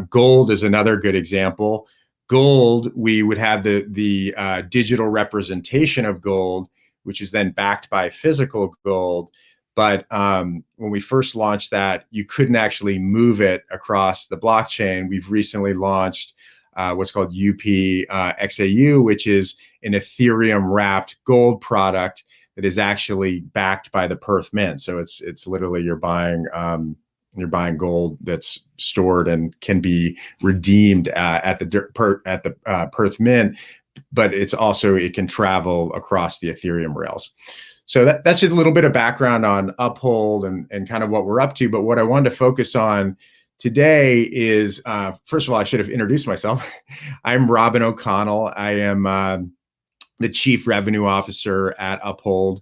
Gold is another good example. Gold, we would have the digital representation of gold, which is then backed by physical gold. But when we first launched that, you couldn't actually move it across the blockchain. We've recently launched what's called UPXAU, which is an Ethereum wrapped gold product that is actually backed by the Perth Mint. So it's literally you're buying gold that's stored and can be redeemed at the Perth Mint, but it can travel across the Ethereum rails. So that's just a little bit of background on Uphold and kind of what we're up to. But what I wanted to focus on today is, first of all, I should have introduced myself. I'm Robin O'Connell. I am the Chief Revenue Officer at Uphold.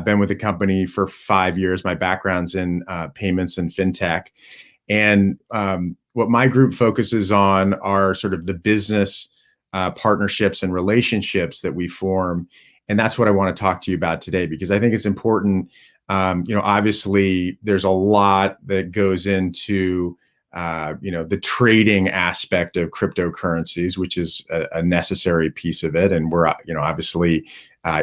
Been with the company for 5 years. My background's in payments and fintech. And what my group focuses on are sort of the business partnerships and relationships that we form. And that's what I want to talk to you about today, because I think it's important. Obviously, there's a lot that goes into the trading aspect of cryptocurrencies, which is a necessary piece of it. And we're, obviously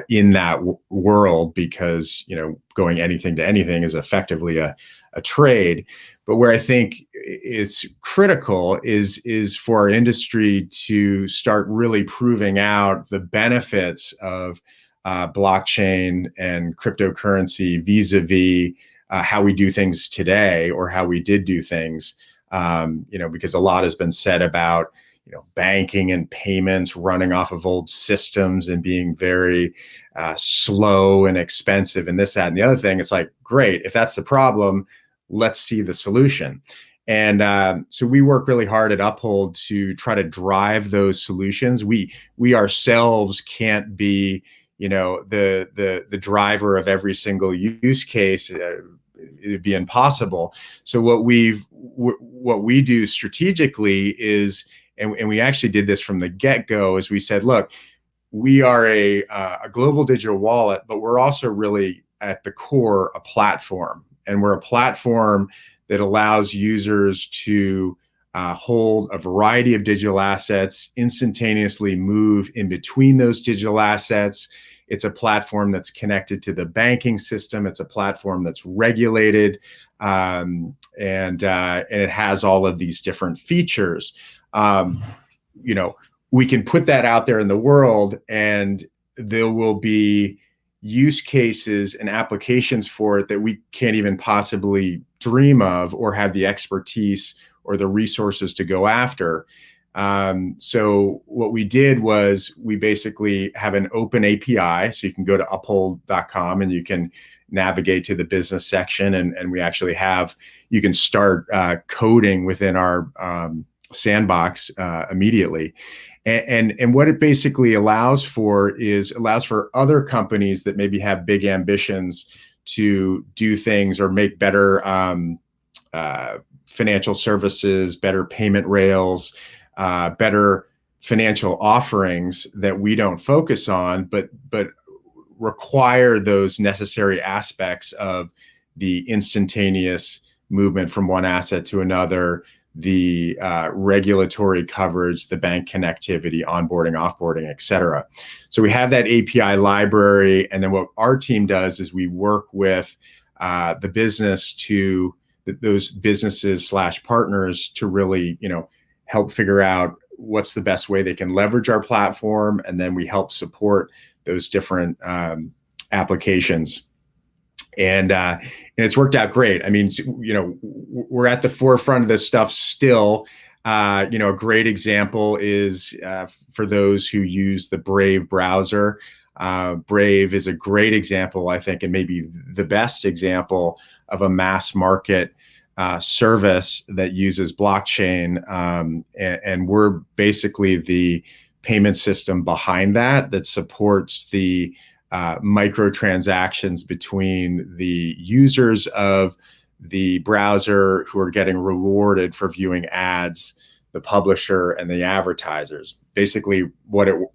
in that world, because, going anything to anything is effectively a trade. But where I think it's critical is for our industry to start really proving out the benefits of blockchain and cryptocurrency vis-a-vis how we do things today, or how we did do things. Because a lot has been said about, banking and payments running off of old systems and being very slow and expensive and this, that, and the other thing. It's like, great, if that's the problem, let's see the solution. And so we work really hard at Uphold to try to drive those solutions. We ourselves can't be, the driver of every single use case. It'd be impossible. So what we do strategically is, and we actually did this from the get-go, is we said, look, we are a global digital wallet, but we're also really at the core a platform. And we're a platform that allows users to hold a variety of digital assets, instantaneously move in between those digital assets. It's a platform that's connected to the banking system. It's a platform that's regulated, and it has all of these different features. We can put that out there in the world, and there will be use cases and applications for it that we can't even possibly dream of or have the expertise or the resources to go after. So what we did was we basically have an open API. So you can go to uphold.com and you can navigate to the business section, and we actually you can start coding within our sandbox immediately. And what it basically allows for other companies that maybe have big ambitions to do things or make better financial services, better payment rails, better financial offerings that we don't focus on, but require those necessary aspects of the instantaneous movement from one asset to another, the regulatory coverage, the bank connectivity, onboarding, offboarding, et cetera. So we have that API library. And then what our team does is we work with the business those businesses / partners to really, help figure out what's the best way they can leverage our platform. And then we help support those different applications. And it's worked out great. I mean, we're at the forefront of this stuff still. A great example is for those who use the Brave browser. Brave is a great example, I think, and maybe the best example of a mass market service that uses blockchain. And we're basically the payment system behind that supports the microtransactions between the users of the browser who are getting rewarded for viewing ads, the publisher, and the advertisers. Basically,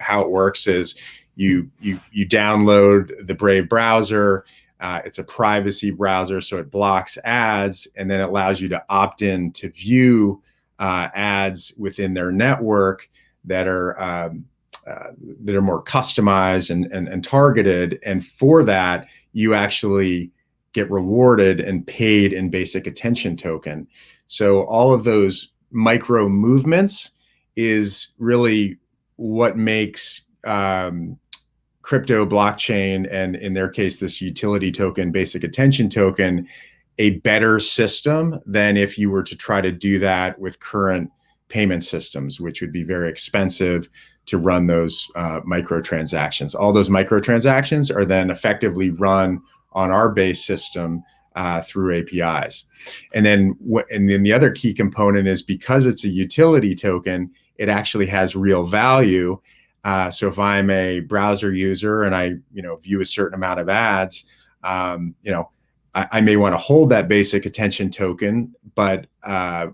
how it works is you download the Brave browser. It's a privacy browser, so it blocks ads, and then it allows you to opt in to view ads within their network that are more customized and targeted. And for that, you actually get rewarded and paid in basic attention token. So all of those micro movements is really what makes crypto blockchain, and in their case, this utility token, basic attention token, a better system than if you were to try to do that with current payment systems, which would be very expensive to run those microtransactions. All those microtransactions are then effectively run on our base system through APIs. And then the other key component is because it's a utility token, it actually has real value. So if I'm a browser user and I view a certain amount of ads, I may want to hold that basic attention token, but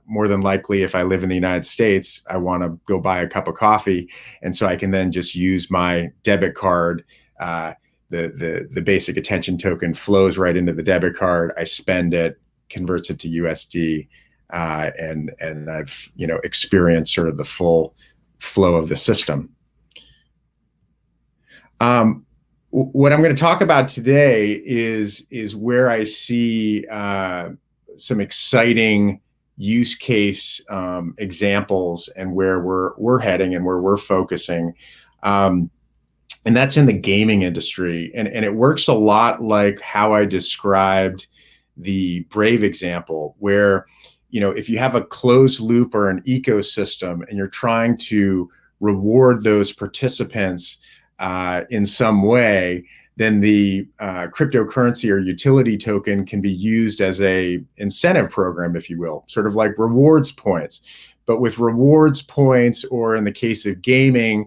more than likely, if I live in the United States, I want to go buy a cup of coffee, and so I can then just use my debit card. The basic attention token flows right into the debit card. I spend it, converts it to USD, and I've experienced sort of the full flow of the system. What I'm going to talk about today is where I see some exciting use case examples and where we're heading and where we're focusing. And that's in the gaming industry. And it works a lot like how I described the Brave example, where, if you have a closed loop or an ecosystem and you're trying to reward those participants in some way, then the cryptocurrency or utility token can be used as a incentive program, if you will, sort of like rewards points. But with rewards points, or in the case of gaming,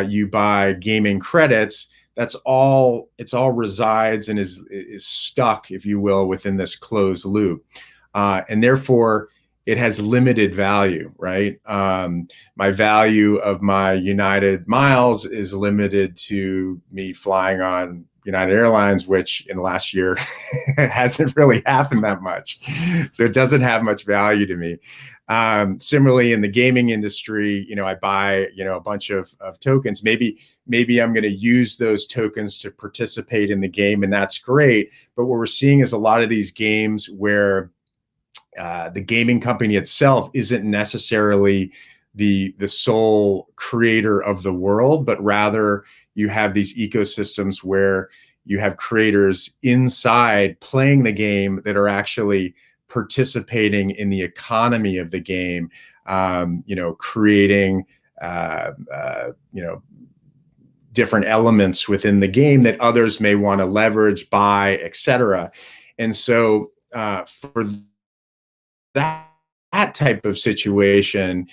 you buy gaming credits. It all resides and is stuck, if you will, within this closed loop, and therefore it has limited value, right? My value of my United miles is limited to me flying on United Airlines, which in the last year hasn't really happened that much. So it doesn't have much value to me. Similarly, in the gaming industry, I buy, a bunch of tokens. Maybe I'm going to use those tokens to participate in the game, and that's great. But what we're seeing is a lot of these games where the gaming company itself isn't necessarily the sole creator of the world, but rather you have these ecosystems where you have creators inside playing the game that are actually participating in the economy of the game, creating, different elements within the game that others may want to leverage, buy, etc. And so for that type of situation,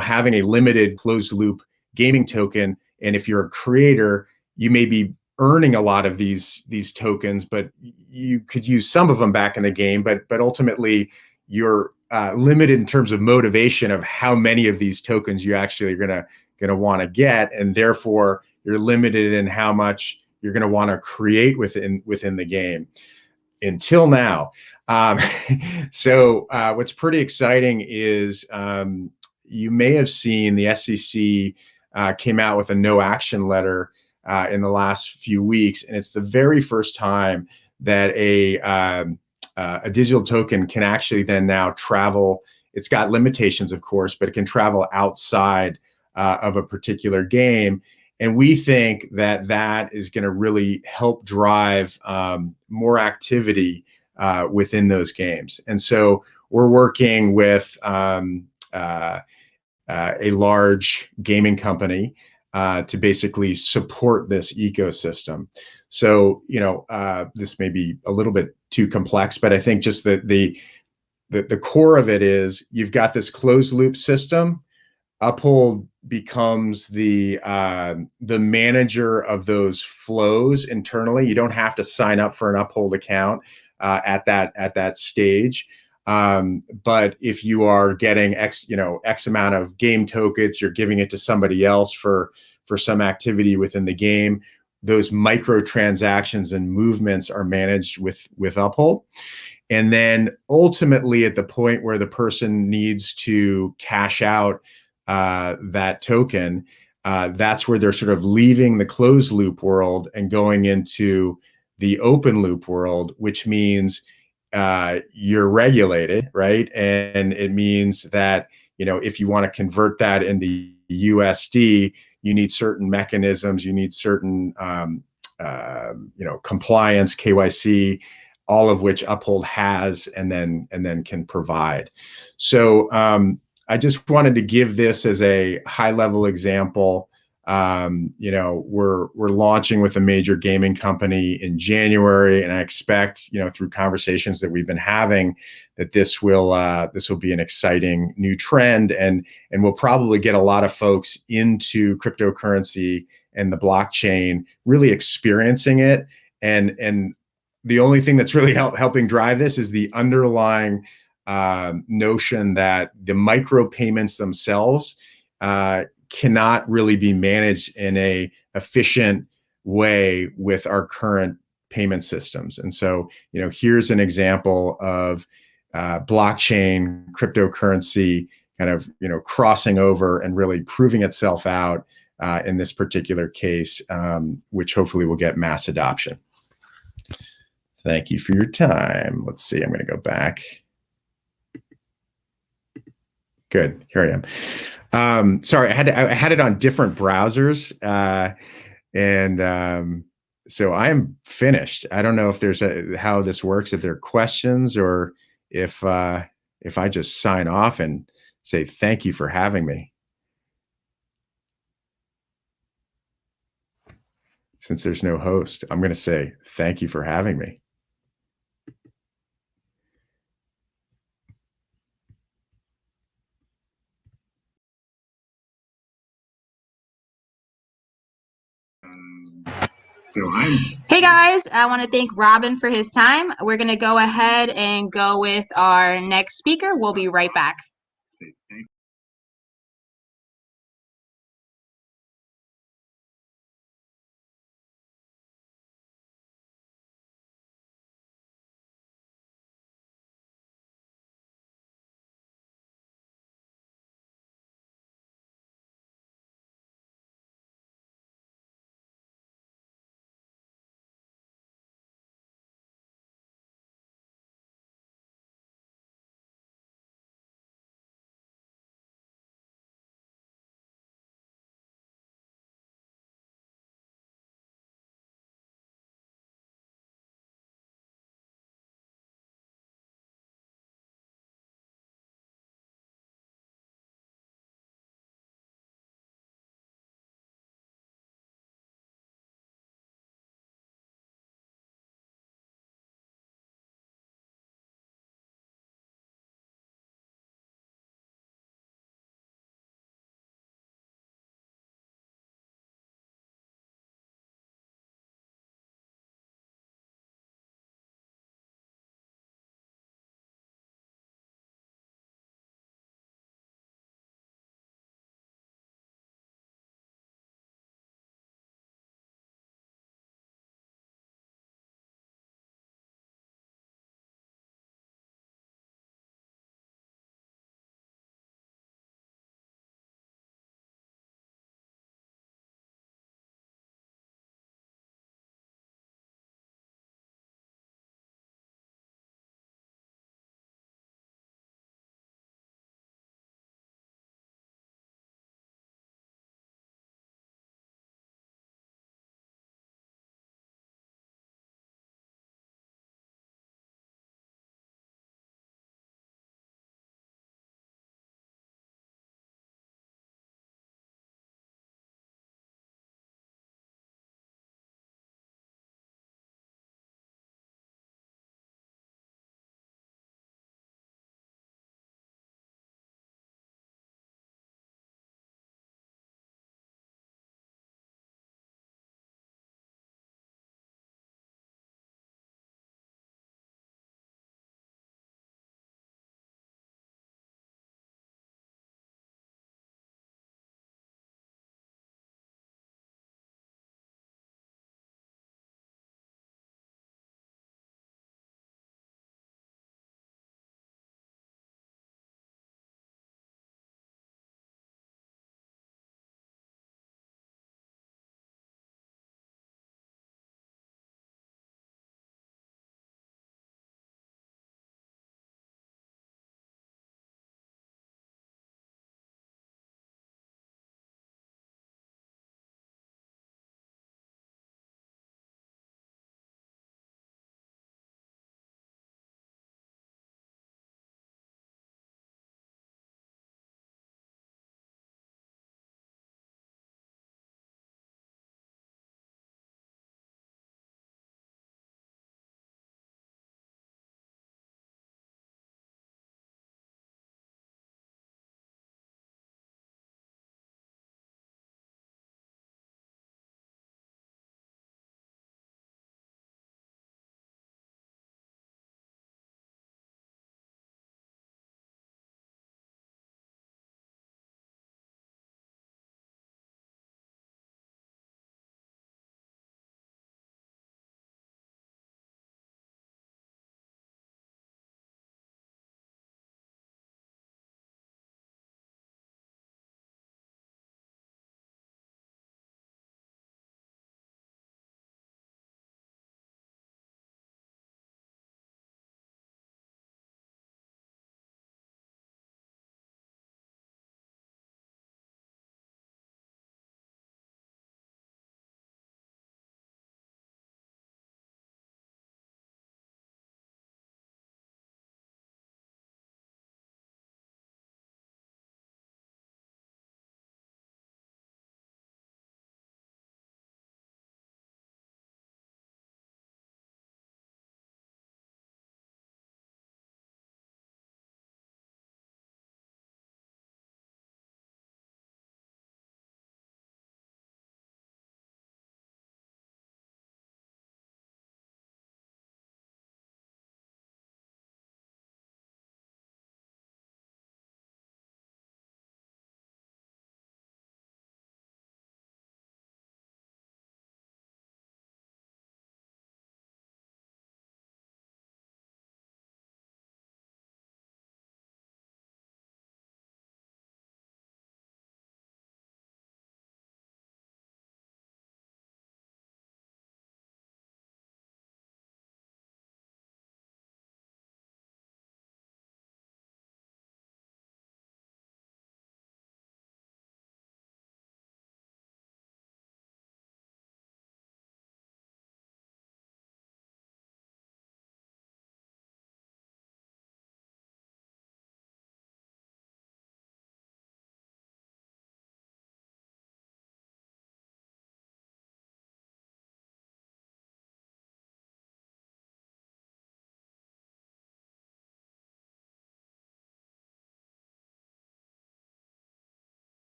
having a limited closed loop gaming token, and if you're a creator, you may be earning a lot of these tokens, but you could use some of them back in the game, but ultimately you're limited in terms of motivation of how many of these tokens you actually are gonna want to get, and therefore you're limited in how much you're going to want to create within the game. Until now. So what's pretty exciting is you may have seen the SEC came out with a no action letter in the last few weeks, and it's the very first time that a digital token can actually then now travel. It's got limitations, of course, but it can travel outside of a particular game. And we think that is going to really help drive more activity within those games. And so we're working with a large gaming company to basically support this ecosystem. So, this may be a little bit too complex, but I think just the core of it is you've got this closed loop system. Uphold becomes the manager of those flows internally. You don't have to sign up for an Uphold account at that stage. But if you are getting X amount of game tokens, you're giving it to somebody else for some activity within the game. Those microtransactions and movements are managed with Uphold. And then ultimately at the point where the person needs to cash out that token, that's where they're sort of leaving the closed loop world and going into the open loop world, which means you're regulated, right? And it means that, if you want to convert that into USD, you need certain mechanisms, you need certain, compliance, KYC, all of which Uphold has and then can provide. So I just wanted to give this as a high-level example. We're launching with a major gaming company in January, and I expect, through conversations that we've been having, that this will be an exciting new trend, and we'll probably get a lot of folks into cryptocurrency and the blockchain, really experiencing it. And the only thing that's really helping drive this is the underlying notion that the micropayments themselves cannot really be managed in a efficient way with our current payment systems. And so, here's an example of blockchain cryptocurrency kind of, crossing over and really proving itself out in this particular case, which hopefully will get mass adoption. Thank you for your time. Let's see, I'm going to go back. Good, here I am. Sorry, I had it on different browsers, and so I am finished. I don't know if there's how this works, if there are questions, or if I just sign off and say thank you for having me. Since there's no host, I'm going to say thank you for having me.
Hey guys, I want to thank Robin for his time. We're going to go ahead and go with our next speaker. We'll be right back.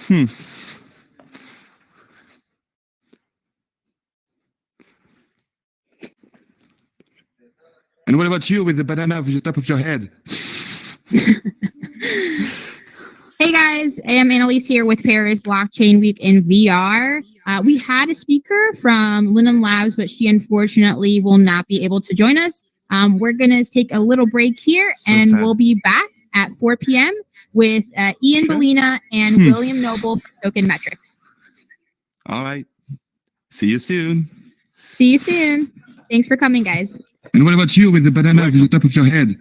Hmm. And what about you with the banana on the top of your head?
Hey guys, I am Annalise here with Paris Blockchain Week in VR. We had a speaker from Linum Labs, but she unfortunately will not be able to join us. We're going to take a little break here and
sad.
we'll be back at 4 p.m. with Ian
Sure.
Bellina and William Noble from Token Metrics.
All right. See you soon.
See you soon. Thanks for coming, guys.
And what about you with the banana on the top of your head?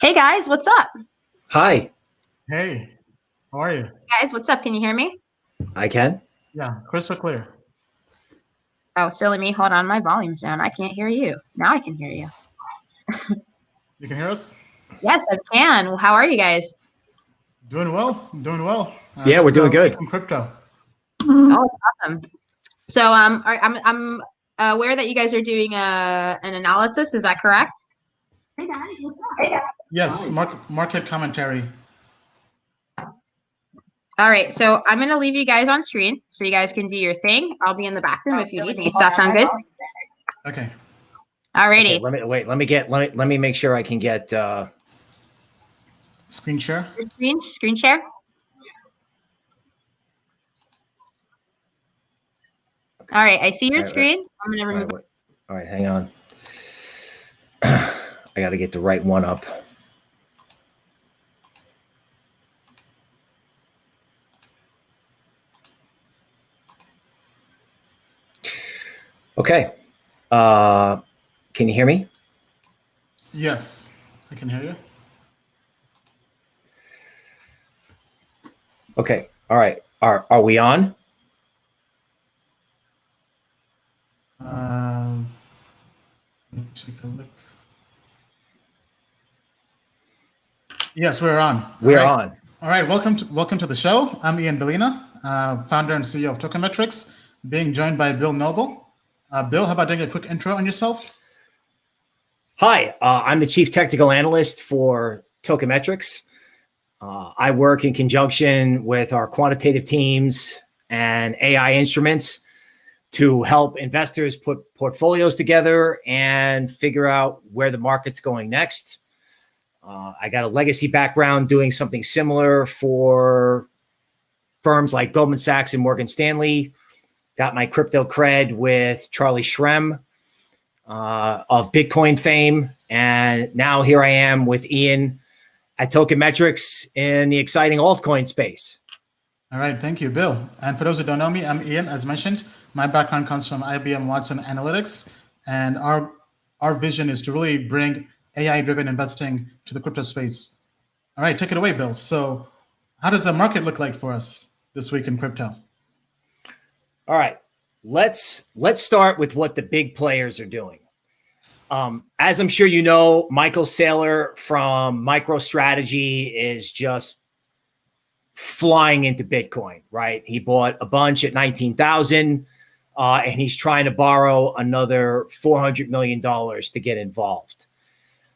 Hey guys, what's up?
Hi,
Hey, how are you?
Guys, what's up? Can you hear me?
I can.
Yeah, crystal clear.
Oh, silly me. Hold on, my volume's down. I can't hear you. Now I can hear you.
You can hear us?
Yes, I can. Well, how are you guys?
Doing well, doing well.
Yeah,
Just
we're doing good.
From crypto.
Oh, awesome. So I'm aware that you guys are doing an analysis. Is that correct? Hey guys, what's up?
Yes, market commentary.
All right, so I'm gonna leave you guys on screen so you guys can do your thing. I'll be in the bathroom if you need me. Does that sound good?
Okay.
Alrighty.
Okay, let me make sure I can get
Screen share.
Screen share. All right, I see your screen. I'm gonna remove.
All right, hang on. I got to get the right one up. Okay. Can you hear me?
Yes, I can hear you.
Okay. All right. Are we on?
Let me take a look. Yes, we're on.
We're on.
All right, welcome to the show. I'm Ian Bellina, founder and CEO of Tokenmetrics, being joined by Bill Noble. Bill, how about doing a quick intro on yourself?
Hi, I'm the Chief Technical Analyst for Tokenmetrics. I work in conjunction with our quantitative teams and AI instruments to help investors put portfolios together and figure out where the market's going next. I got a legacy background doing something similar for firms like Goldman Sachs and Morgan Stanley. Got my crypto cred with Charlie Shrem of Bitcoin fame. And now here I am with Ian at Tokenmetrics in the exciting altcoin space.
All right, thank you, Bill. And for those who don't know me, I'm Ian, as mentioned. My background comes from IBM Watson Analytics, and our vision is to really bring AI-driven investing to the crypto space. All right, take it away, Bill. So how does the market look like for us this week in crypto?
All right, let's start with what the big players are doing. As I'm sure you know, Michael Saylor from MicroStrategy is just flying into Bitcoin, right? He bought a bunch at 19,000, and he's trying to borrow another $400 million to get involved.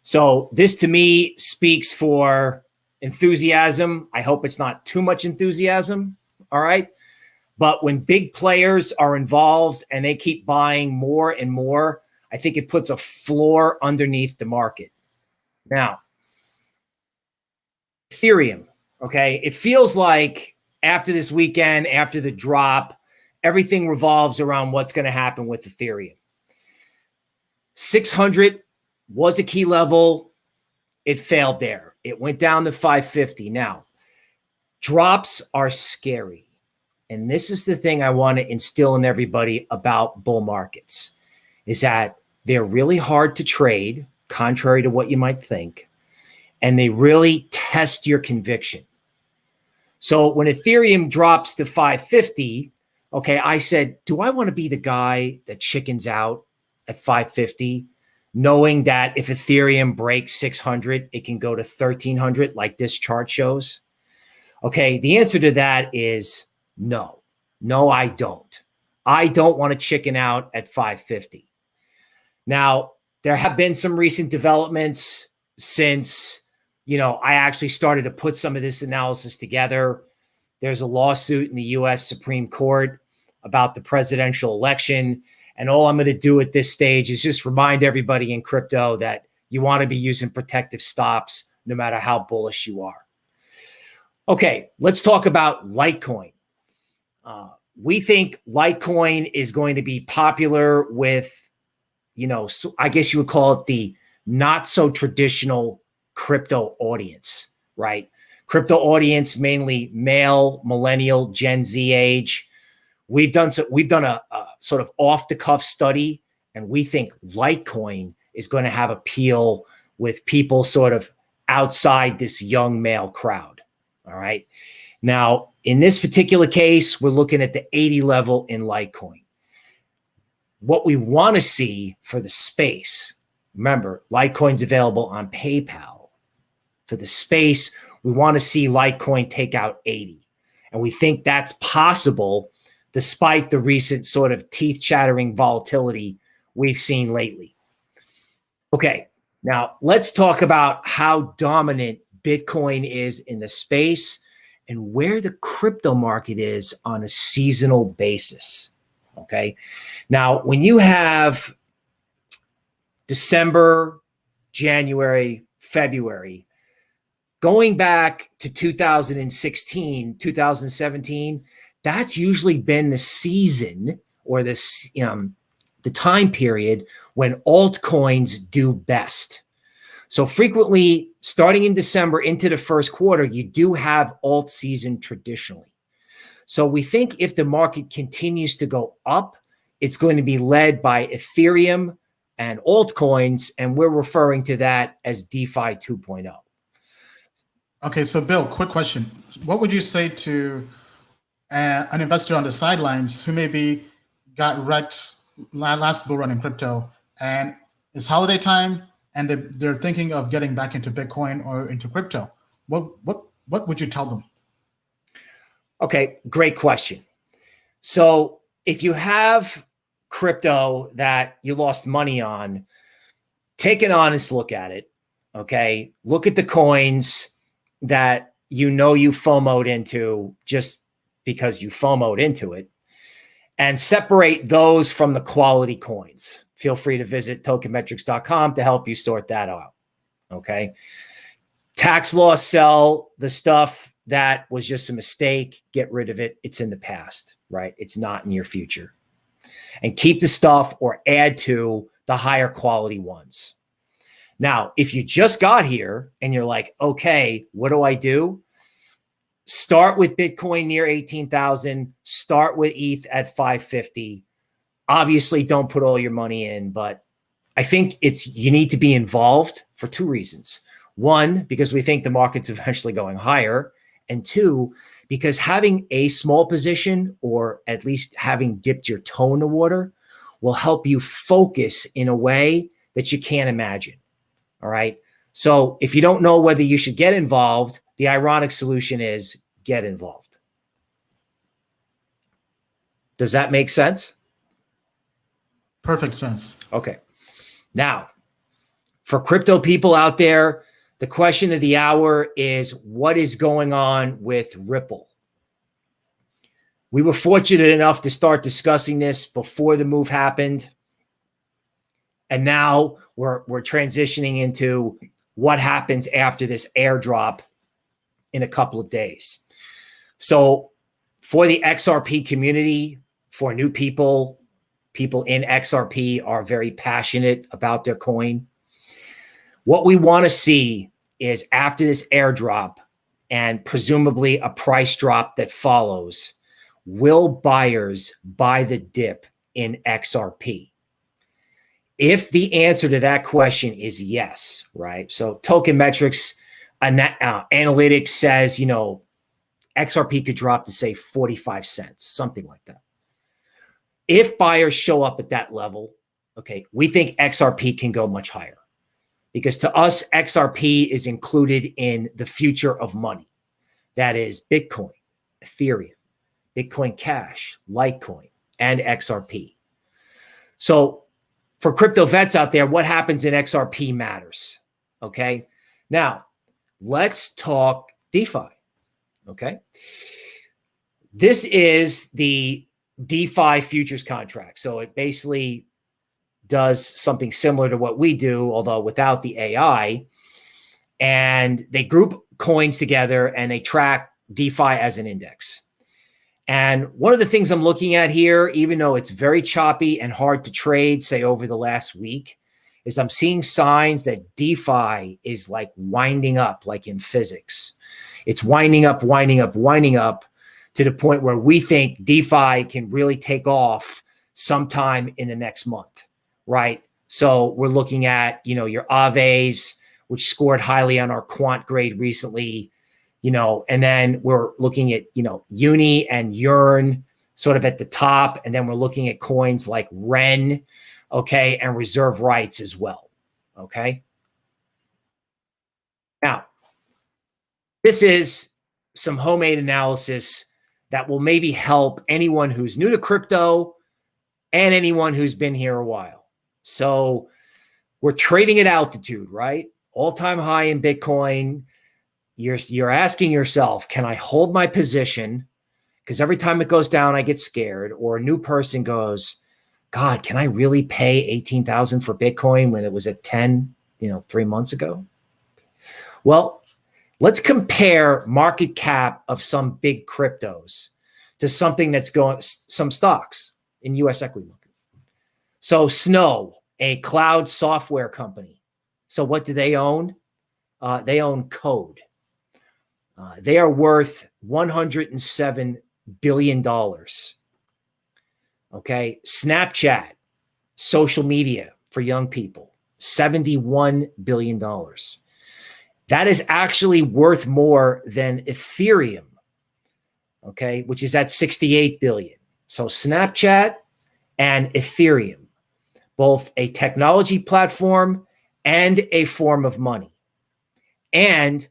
So this to me speaks for enthusiasm. I hope it's not too much enthusiasm. All right. But when big players are involved and they keep buying more and more, I think it puts a floor underneath the market. Now, Ethereum. Okay. It feels like after this weekend, after the drop, everything revolves around what's going to happen with Ethereum. 600 was a key level. It failed there. It went down to 550. Now, drops are scary. And this is the thing I want to instill in everybody about bull markets, is that they're really hard to trade, contrary to what you might think. And they really test your conviction. So when Ethereum drops to 550, okay, I said, do I want to be the guy that chickens out at 550, knowing that if Ethereum breaks 600, it can go to 1,300 like this chart shows? Okay, the answer to that is no. No, I don't. I don't want to chicken out at 550. Now, there have been some recent developments since, I actually started to put some of this analysis together. There's a lawsuit in the U.S. Supreme Court about the presidential election. And all I'm going to do at this stage is just remind everybody in crypto that you want to be using protective stops no matter how bullish you are. Okay, let's talk about Litecoin. We think Litecoin is going to be popular with, so I guess you would call it the not so traditional crypto audience, right? Crypto audience, mainly male, millennial, Gen Z age. We've done a sort of off the cuff study, and we think Litecoin is going to have appeal with people sort of outside this young male crowd. All right. Now, in this particular case, we're looking at the 80 level in Litecoin. What we want to see for the space, remember, Litecoin's available on PayPal. For the space, we want to see Litecoin take out 80. And we think that's possible despite the recent sort of teeth-chattering volatility we've seen lately. Okay, now let's talk about how dominant Bitcoin is in the space and where the crypto market is on a seasonal basis. Okay, now when you have December, January, February, going back to 2016, 2017, that's usually been the season or the time period when altcoins do best. So frequently, starting in December into the first quarter, you do have alt season traditionally. So we think if the market continues to go up, it's going to be led by Ethereum and altcoins, and we're referring to that as DeFi 2.0.
Okay, so Bill, quick question. What would you say to an investor on the sidelines who maybe got wrecked last bull run in crypto, and it's holiday time and they're thinking of getting back into Bitcoin or into crypto? What would you tell them?
Okay, great question. So if you have crypto that you lost money on, take an honest look at it. Okay, look at the coins that you FOMO'd into just because you FOMO'd into it, and separate those from the quality coins. Feel free to visit tokenmetrics.com to help you sort that out. Okay. Tax loss, sell the stuff that was just a mistake, get rid of it. It's in the past, right? It's not in your future. And keep the stuff or add to the higher quality ones. Now, if you just got here and you're like, okay, what do I do? Start with Bitcoin near 18,000, start with ETH at 550. Obviously, don't put all your money in, but I think you need to be involved for two reasons. One, because we think the market's eventually going higher. And two, because having a small position, or at least having dipped your toe in the water, will help you focus in a way that you can't imagine. All right. So if you don't know whether you should get involved, the ironic solution is get involved. Does that make sense?
Perfect sense.
Okay. Now, for crypto people out there, the question of the hour is, what is going on with Ripple? We were fortunate enough to start discussing this before the move happened. And now we're transitioning into what happens after this airdrop in a couple of days. So for the XRP community, for new people in XRP are very passionate about their coin. What we want to see is after this airdrop and presumably a price drop that follows, will buyers buy the dip in XRP? If the answer to that question is yes, right? So Token Metrics analytics says, XRP could drop to say 45 cents, something like that. If buyers show up at that level, okay, we think XRP can go much higher, because to us, XRP is included in the future of money. That is Bitcoin, Ethereum, Bitcoin Cash, Litecoin, and XRP. So for crypto vets out there, what happens in XRP matters. Okay. Now let's talk DeFi. Okay. This is the DeFi futures contract. So it basically does something similar to what we do, although without the AI. And they group coins together and they track DeFi as an index. And one of the things I'm looking at here, even though it's very choppy and hard to trade, say over the last week, is I'm seeing signs that DeFi is like winding up, like in physics. It's winding up to the point where we think DeFi can really take off sometime in the next month, right? So we're looking at, your Aves, which scored highly on our quant grade recently, and then we're looking at, Uni and Yearn sort of at the top. And then we're looking at coins like Ren, okay, and reserve rights as well, okay? Now, this is some homemade analysis that will maybe help anyone who's new to crypto and anyone who's been here a while. So we're trading at altitude, right? All-time high in Bitcoin. You're asking yourself, can I hold my position? Because every time it goes down, I get scared. Or a new person goes, God, can I really pay 18,000 for Bitcoin when it was at 10, 3 months ago? Well, let's compare market cap of some big cryptos to something that's going, some stocks in US equity market. So Snow, a cloud software company. So what do they own? They own code. They are worth $107 billion. Okay. Snapchat, social media for young people, $71 billion. That is actually worth more than Ethereum, okay, which is at 68 billion. So Snapchat and Ethereum, both a technology platform and a form of money, and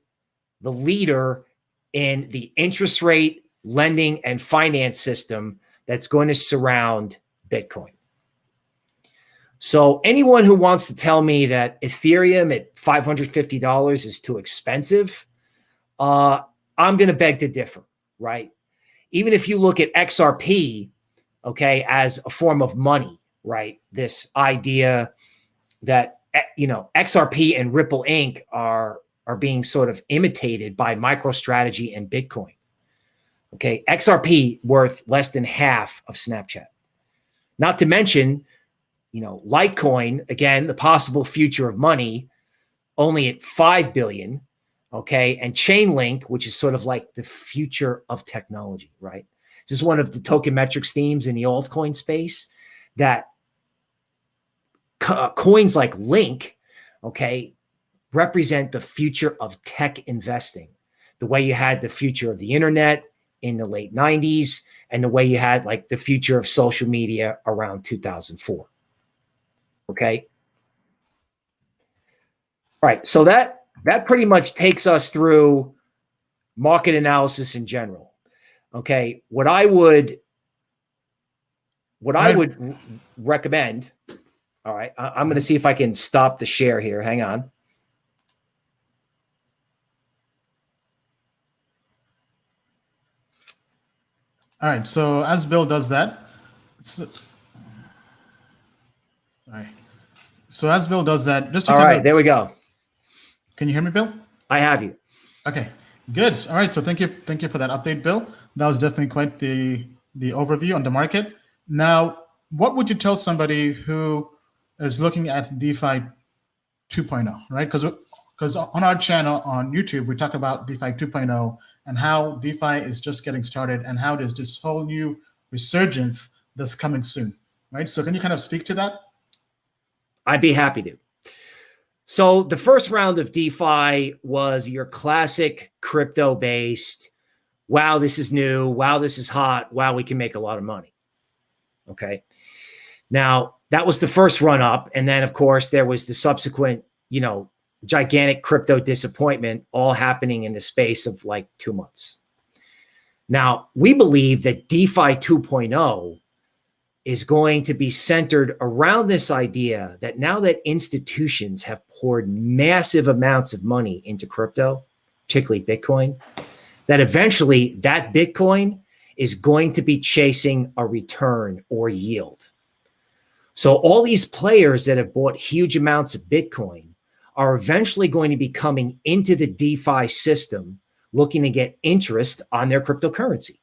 the leader in the interest rate lending and finance system that's going to surround Bitcoin. So anyone who wants to tell me that Ethereum at $550 is too expensive, I'm going to beg to differ, right? Even if you look at XRP, okay, as a form of money, right? This idea that, XRP and Ripple Inc. are being sort of imitated by MicroStrategy and Bitcoin. Okay, XRP worth less than half of Snapchat. Not to mention, Litecoin, again, the possible future of money, only at 5 billion, okay? And Chainlink, which is sort of like the future of technology, right? This is one of the tokenmetrics themes in the altcoin space, that coins like Link, okay, represent the future of tech investing. The way you had the future of the internet in the late 90s, and the way you had like the future of social media around 2004. Okay. All right. So that pretty much takes us through market analysis in general. Okay. What I would recommend. All right. I'm going to see if I can stop the share here. Hang on.
All right. So as Bill does that, sorry. So as Bill does that, just to
all right, there we go.
Can you hear me, Bill?
I have you.
Okay, good. All right. So thank you for that update, Bill. That was definitely quite the overview on the market. Now, what would you tell somebody who is looking at DeFi 2.0, right? Because on our channel on YouTube, we talk about DeFi 2.0 and how DeFi is just getting started and how there's this whole new resurgence that's coming soon, right? So can you kind of speak to that?
I'd be happy to. So the first round of DeFi was your classic crypto-based, wow, this is new, wow, this is hot, wow, we can make a lot of money. Okay. Now, that was the first run up. And then, of course, there was the subsequent, gigantic crypto disappointment, all happening in the space of like 2 months. Now, we believe that DeFi 2.0 is going to be centered around this idea that now that institutions have poured massive amounts of money into crypto, particularly Bitcoin, that eventually that Bitcoin is going to be chasing a return or yield. So all these players that have bought huge amounts of Bitcoin are eventually going to be coming into the DeFi system looking to get interest on their cryptocurrency,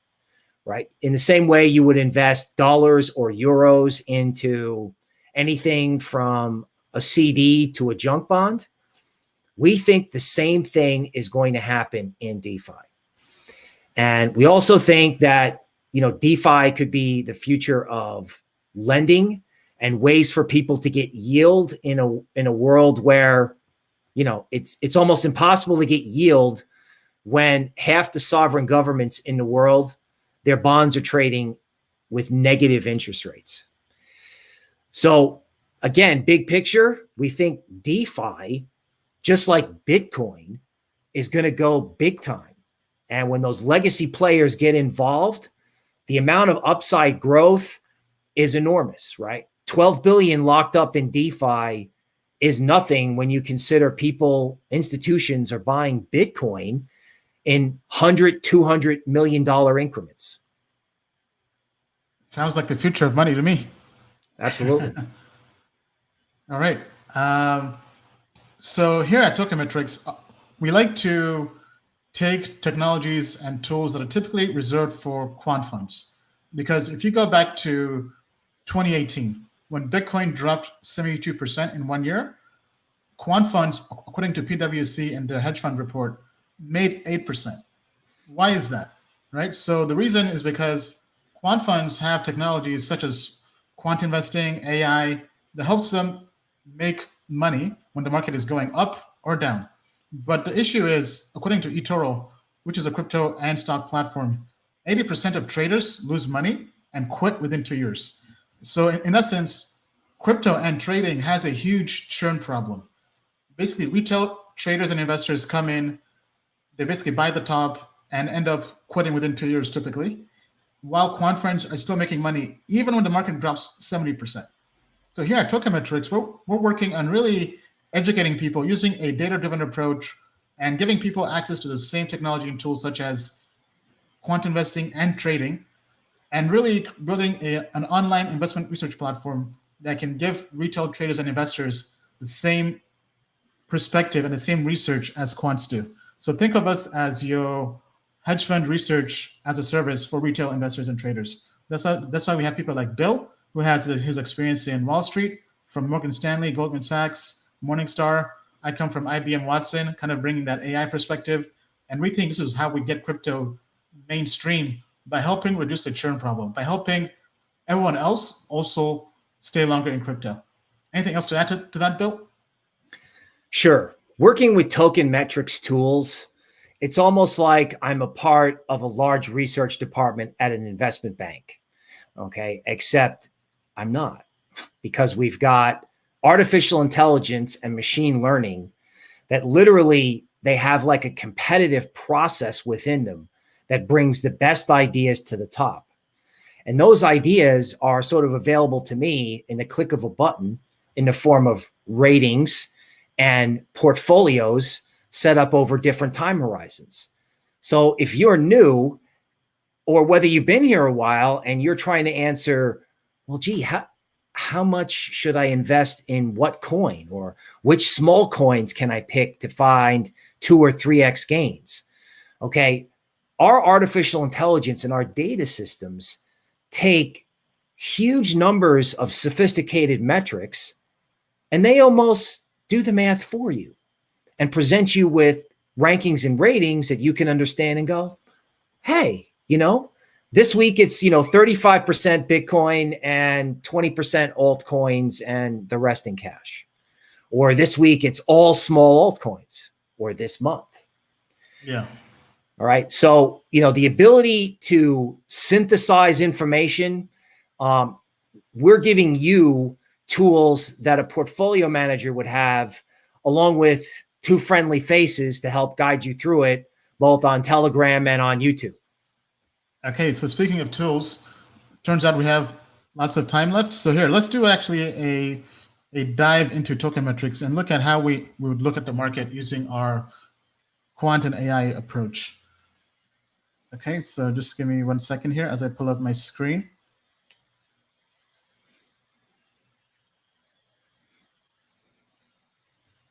right? In the same way you would invest dollars or euros into anything from a CD to a junk bond, we think the same thing is going to happen in DeFi. And we also think that, DeFi could be the future of lending and ways for people to get yield in a world where it's almost impossible to get yield when half the sovereign governments in the world, their bonds are trading with negative interest rates. So again, big picture, we think DeFi, just like Bitcoin, is going to go big time. And when those legacy players get involved, the amount of upside growth is enormous, right? 12 billion locked up in DeFi is nothing when you consider institutions are buying Bitcoin in $100, $200 million increments.
Sounds like the future of money to me.
Absolutely.
All right. So here at Tokenmetrics, we like to take technologies and tools that are typically reserved for quant funds. Because if you go back to 2018, when Bitcoin dropped 72% in 1 year, quant funds, according to PwC and their hedge fund report, made 8%. Why is that? Right? So the reason is because quant funds have technologies such as quant investing, AI, that helps them make money when the market is going up or down. But the issue is, according to eToro, which is a crypto and stock platform, 80% of traders lose money and quit within 2 years. So in essence, crypto and trading has a huge churn problem. Basically, retail traders and investors come in, they basically buy the top and end up quitting within 2 years typically, while quant funds are still making money even when the market drops 70%. So here at Tokenmetrics, we're working on really educating people using a data-driven approach and giving people access to the same technology and tools such as quant investing and trading, and really building an online investment research platform that can give retail traders and investors the same perspective and the same research as quants do. So think of us as your hedge fund research as a service for retail investors and traders. That's why we have people like Bill, who has his experience in Wall Street, from Morgan Stanley, Goldman Sachs, Morningstar. I come from IBM Watson, kind of bringing that AI perspective. And we think this is how we get crypto mainstream, by helping reduce the churn problem, by helping everyone else also stay longer in crypto. Anything else to add to that, Bill?
Sure. Working with Tokenmetrics tools, it's almost like I'm a part of a large research department at an investment bank, okay? Except I'm not, because we've got artificial intelligence and machine learning that literally they have like a competitive process within them that brings the best ideas to the top. And those ideas are sort of available to me in the click of a button in the form of ratings and portfolios set up over different time horizons. So if you're new, or whether you've been here a while and you're trying to answer, well, gee, how much should I invest in what coin, or which small coins can I pick to find 2 or 3x gains? Okay, our artificial intelligence and our data systems take huge numbers of sophisticated metrics, and they almost do the math for you and present you with rankings and ratings that you can understand and go, hey, this week it's, 35% Bitcoin and 20% altcoins and the rest in cash. Or this week it's all small altcoins, or this month.
Yeah.
All right. So, the ability to synthesize information, we're giving you tools that a portfolio manager would have, along with 2 friendly faces to help guide you through it, both on Telegram and on YouTube.
Okay, so speaking of tools, turns out we have lots of time left. So here, let's do actually a dive into Tokenmetrics and look at how we would look at the market using our quant and AI approach. Okay, so just give me 1 second here as I pull up my screen.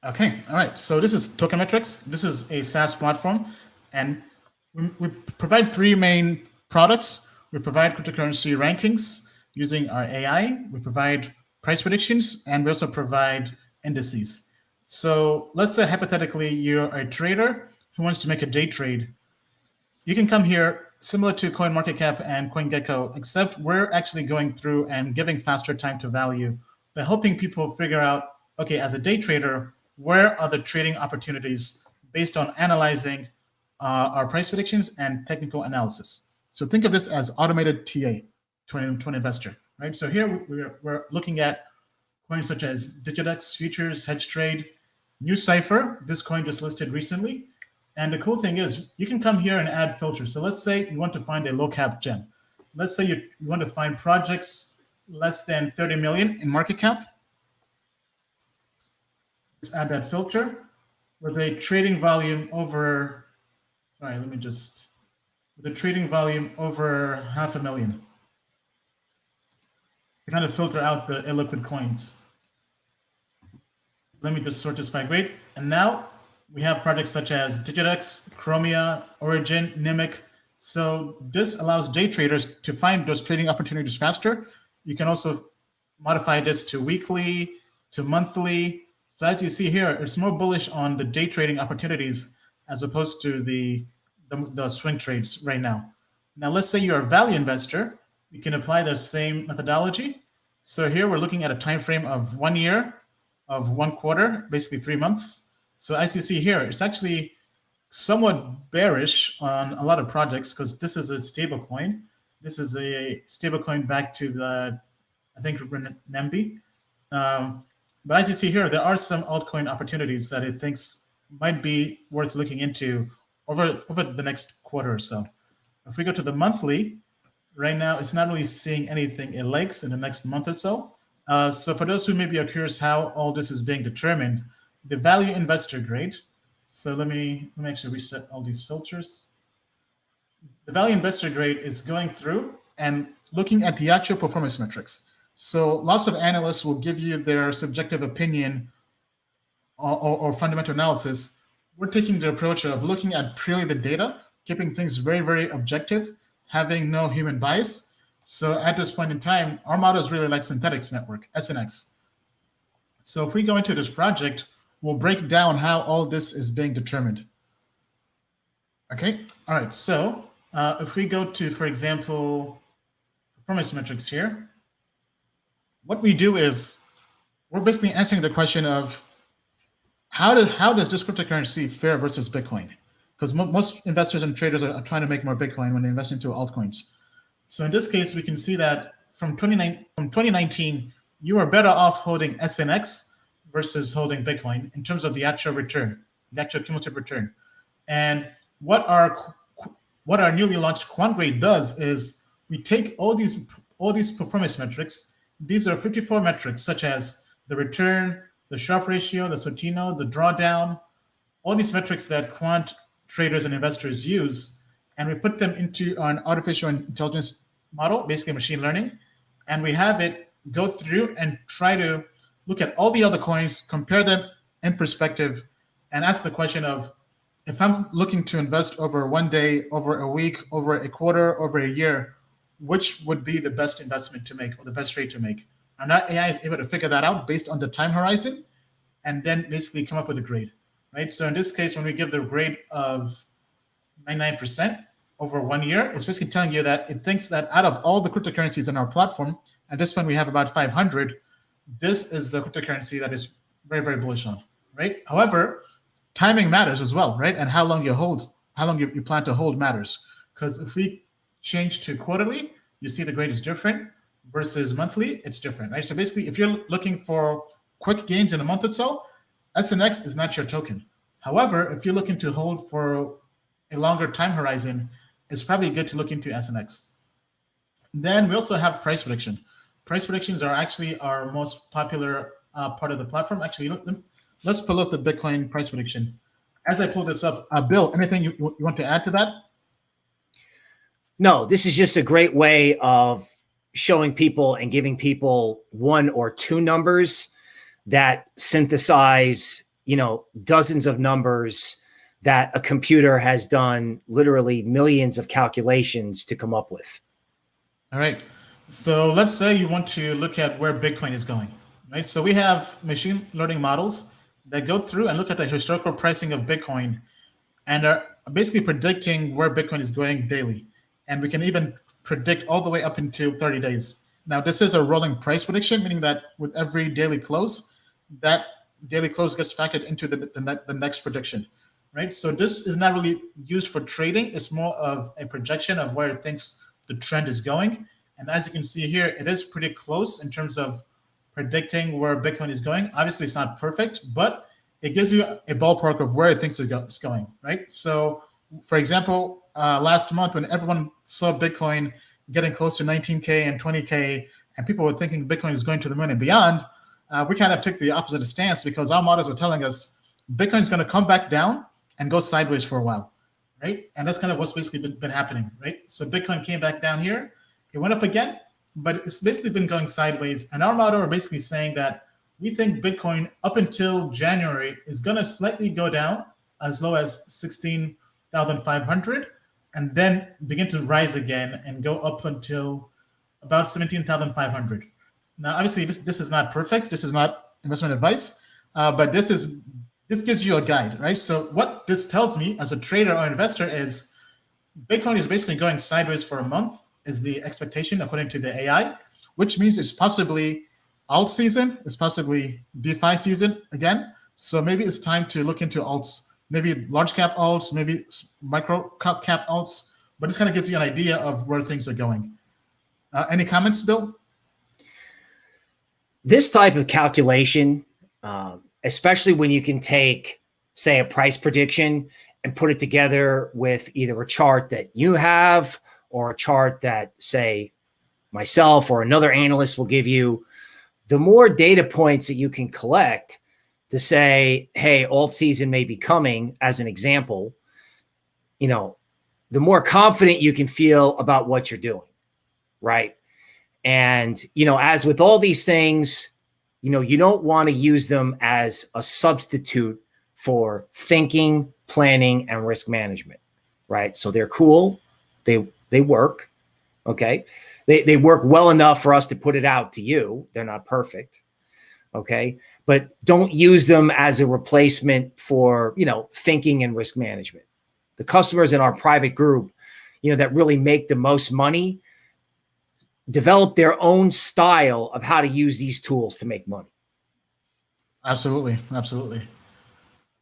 Okay, all right, so this is Tokenmetrics. This is a SaaS platform, and we provide 3 main products. We provide cryptocurrency rankings using our AI. We provide price predictions, and we also provide indices. So let's say hypothetically you're a trader who wants to make a day trade. You can come here, similar to CoinMarketCap and CoinGecko, except we're actually going through and giving faster time to value by helping people figure out, okay, as a day trader, where are the trading opportunities based on analyzing our price predictions and technical analysis. So think of this as automated TA to an investor, right? So here we're looking at coins such as Digitex, Futures, Hedge Trade, New Cipher. This coin just listed recently. And the cool thing is you can come here and add filters. So let's say you want to find a low cap gem. Let's say you want to find projects less than 30 million in market cap. Let's add that filter with a trading volume over, with a trading volume over 500,000. To kind of filter out the illiquid coins. Let me just sort this by grade. And now we have projects such as Digitex, Chromia, Origin, Nimic. So this allows day traders to find those trading opportunities faster. You can also modify this to weekly, to monthly. So as you see here, it's more bullish on the day trading opportunities as opposed to the swing trades right now. Now, let's say you're a value investor. You can apply the same methodology. So here we're looking at a time frame of 1 year, of 1 quarter, basically 3 months. So as you see here, it's actually somewhat bearish on a lot of projects because this is a stable coin. This is a stable coin back to the, I think, renminbi. But as you see here, there are some altcoin opportunities that it thinks might be worth looking into over the next quarter or so. If we go to the monthly, right now it's not really seeing anything it likes in the next month or so. So for those who maybe are curious how all this is being determined, the value investor grade. So let me actually reset all these filters. The value investor grade is going through and looking at the actual performance metrics. So lots of analysts will give you their subjective opinion or fundamental analysis. We're taking the approach of looking at purely the data, keeping things very, very objective, having no human bias. So at this point in time, our model is really like Synthetics Network, SNX. So if we go into this project, we'll break down how all this is being determined. Okay, all right, so if we go to, for example, performance metrics here, what we do is we're basically answering the question of how does this cryptocurrency fare versus Bitcoin? Because most investors and traders are trying to make more Bitcoin when they invest into altcoins. So in this case, we can see that from 2019, you are better off holding SNX versus holding Bitcoin in terms of the actual return, the actual cumulative return. And what our newly launched QuantGrade does is we take all these performance metrics. These are 54 metrics, such as the return, the Sharpe ratio, the Sortino, the drawdown, all these metrics that quant traders and investors use, and we put them into an artificial intelligence model, basically machine learning, and we have it go through and try to look at all the other coins, compare them in perspective, and ask the question of, if I'm looking to invest over 1 day, over a week, over a quarter, over a year, which would be the best investment to make or the best trade to make? And that AI is able to figure that out based on the time horizon and then basically come up with a grade, right? So in this case, when we give the grade of 99% over 1 year, it's basically telling you that it thinks that out of all the cryptocurrencies in our platform, at this point we have about 500, this is the cryptocurrency that is very, very bullish on, right? However, timing matters as well, right? And how long you hold, how long you plan to hold matters. Because if we change to quarterly, you see the grade is different versus monthly, it's different, right? So basically, if you're looking for quick gains in a month or so, SNX is not your token. However, if you're looking to hold for a longer time horizon, it's probably good to look into SNX. Then we also have price prediction. Price predictions are actually our most popular part of the platform. Actually, let's pull up the Bitcoin price prediction. As I pull this up, Bill, anything you want to add to that?
No, this is just a great way of showing people and giving people 1 or 2 numbers that synthesize, dozens of numbers that a computer has done literally millions of calculations to come up with.
All right. So let's say you want to look at where Bitcoin is going, right? So we have machine learning models that go through and look at the historical pricing of Bitcoin and are basically predicting where Bitcoin is going daily. And we can even predict all the way up into 30 days. Now, this is a rolling price prediction, meaning that with every daily close, that daily close gets factored into the next prediction, right? So this is not really used for trading. It's more of a projection of where it thinks the trend is going. And as you can see here, it is pretty close in terms of predicting where Bitcoin is going. Obviously, it's not perfect, but it gives you a ballpark of where it thinks it's going, right? So, for example, last month when everyone saw Bitcoin getting close to 19K and 20K, and people were thinking Bitcoin is going to the moon and beyond, we kind of took the opposite stance because our models were telling us Bitcoin is going to come back down and go sideways for a while, right? And that's kind of what's basically been happening, right? So Bitcoin came back down here, it went up again, but it's basically been going sideways. And our model are basically saying that we think Bitcoin up until January is going to slightly go down as low as 16,500 and then begin to rise again and go up until about 17,500. Now, obviously, this is not perfect. This is not investment advice, but this gives you a guide, right? So what this tells me as a trader or investor is Bitcoin is basically going sideways for a month is the expectation according to the AI, which means it's possibly alt season, it's possibly DeFi season again. So maybe it's time to look into alts, maybe large cap alts, maybe micro cap alts, but this kind of gives you an idea of where things are going. Any comments, Bill?
This type of calculation, especially when you can take, say, a price prediction and put it together with either a chart that you have or a chart that, say, myself or another analyst will give you, the more data points that you can collect to say, hey, alt season may be coming, as an example, the more confident you can feel about what you're doing, right? And, as with all these things, you don't want to use them as a substitute for thinking, planning, and risk management, right? So they're cool. They work, okay? They work well enough for us to put it out to you. They're not perfect, okay? But don't use them as a replacement for, thinking and risk management. The customers in our private group, that really make the most money, develop their own style of how to use these tools to make money.
Absolutely.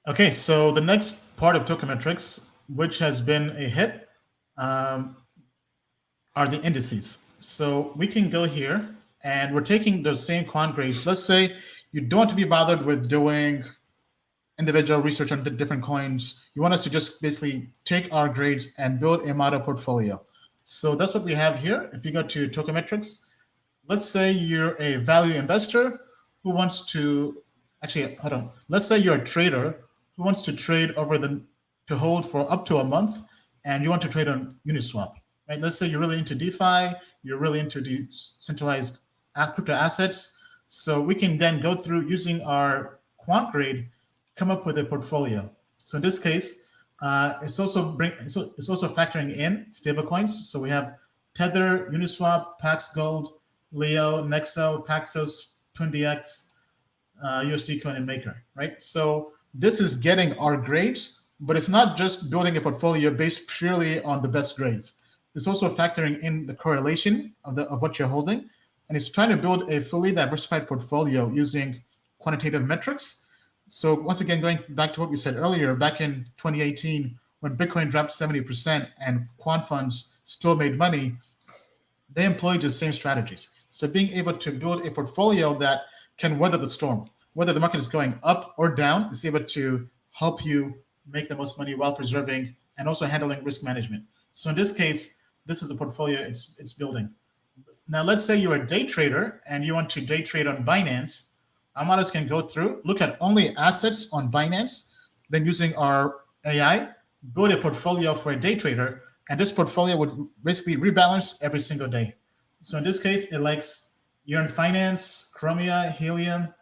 Okay, so the next part of tokenomics, which has been a hit, are the indices. So we can go here and we're taking those same quant grades. Let's say you don't want to be bothered with doing individual research on the different coins. You want us to just basically take our grades and build a model portfolio. So that's what we have here. If you go to tokenomics, let's say you're a value investor who wants to, let's say you're a trader who wants to trade to hold for up to a month and you want to trade on Uniswap, right? Let's say you're really into DeFi, you're really into decentralized crypto assets. So we can then go through using our quant grade, come up with a portfolio. So in this case, it's also factoring in stablecoins. So we have Tether, Uniswap, Pax Gold, Leo, Nexo, Paxos, TwinDX, USD Coin, and Maker, right? So this is getting our grades, but it's not just building a portfolio based purely on the best grades. It's also factoring in the correlation of what you're holding, and it's trying to build a fully diversified portfolio using quantitative metrics. So once again, going back to what we said earlier, back in 2018, when Bitcoin dropped 70% and quant funds still made money, they employed the same strategies. So being able to build a portfolio that can weather the storm, whether the market is going up or down, is able to help you make the most money while preserving and also handling risk management. So in this case, this is the portfolio it's building. Now, let's say you're a day trader and you want to day trade on Binance. Our models can go through, look at only assets on Binance, then using our AI, build a portfolio for a day trader, and this portfolio would basically rebalance every single day. So in this case, it likes Yearn Finance, Chromia, Helium,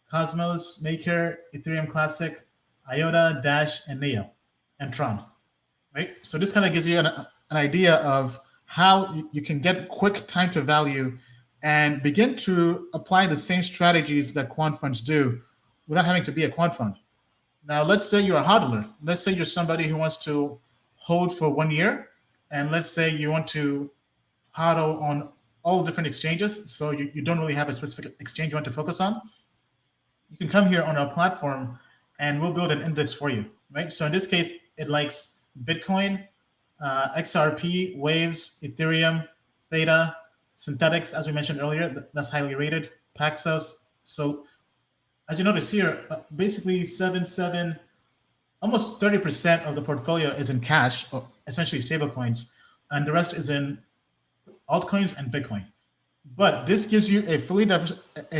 Cosmos, Maker, Ethereum Classic, IOTA, Dash, and Neo, and Tron, right? So this kind of gives you an idea of how you can get quick time to value and begin to apply the same strategies that quant funds do without having to be a quant fund. Now, let's say you're a hodler. Let's say you're somebody who wants to hold for 1 year. And let's say you want to hodl on all different exchanges. So you don't really have a specific exchange you want to focus on. you can come here on our platform and we'll build an index for you, right? So in this case, it likes Bitcoin, XRP, Waves, Ethereum, Theta, Synthetics, as we mentioned earlier, that's highly rated, Paxos. So as you notice here, basically almost 30% of the portfolio is in cash, or essentially stable coins, and the rest is in altcoins and Bitcoin. But this gives you a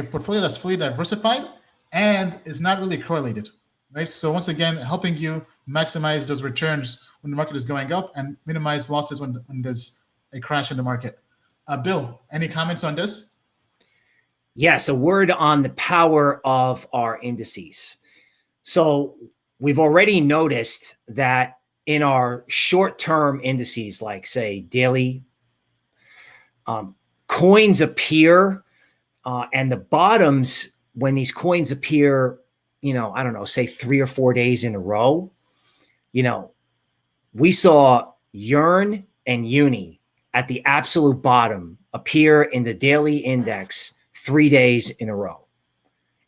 portfolio that's fully diversified and is not really correlated, right? So once again, helping you maximize those returns when the market is going up and minimize losses when there's a crash in the market. Bill, any comments on this?
Yes, a word on the power of our indices. So we've already noticed that in our short-term indices, like say daily, coins appear, and the bottoms, when these coins appear, I don't know, say 3 or 4 days in a row, we saw Yearn and Uni at the absolute bottom appear in the daily index 3 days in a row.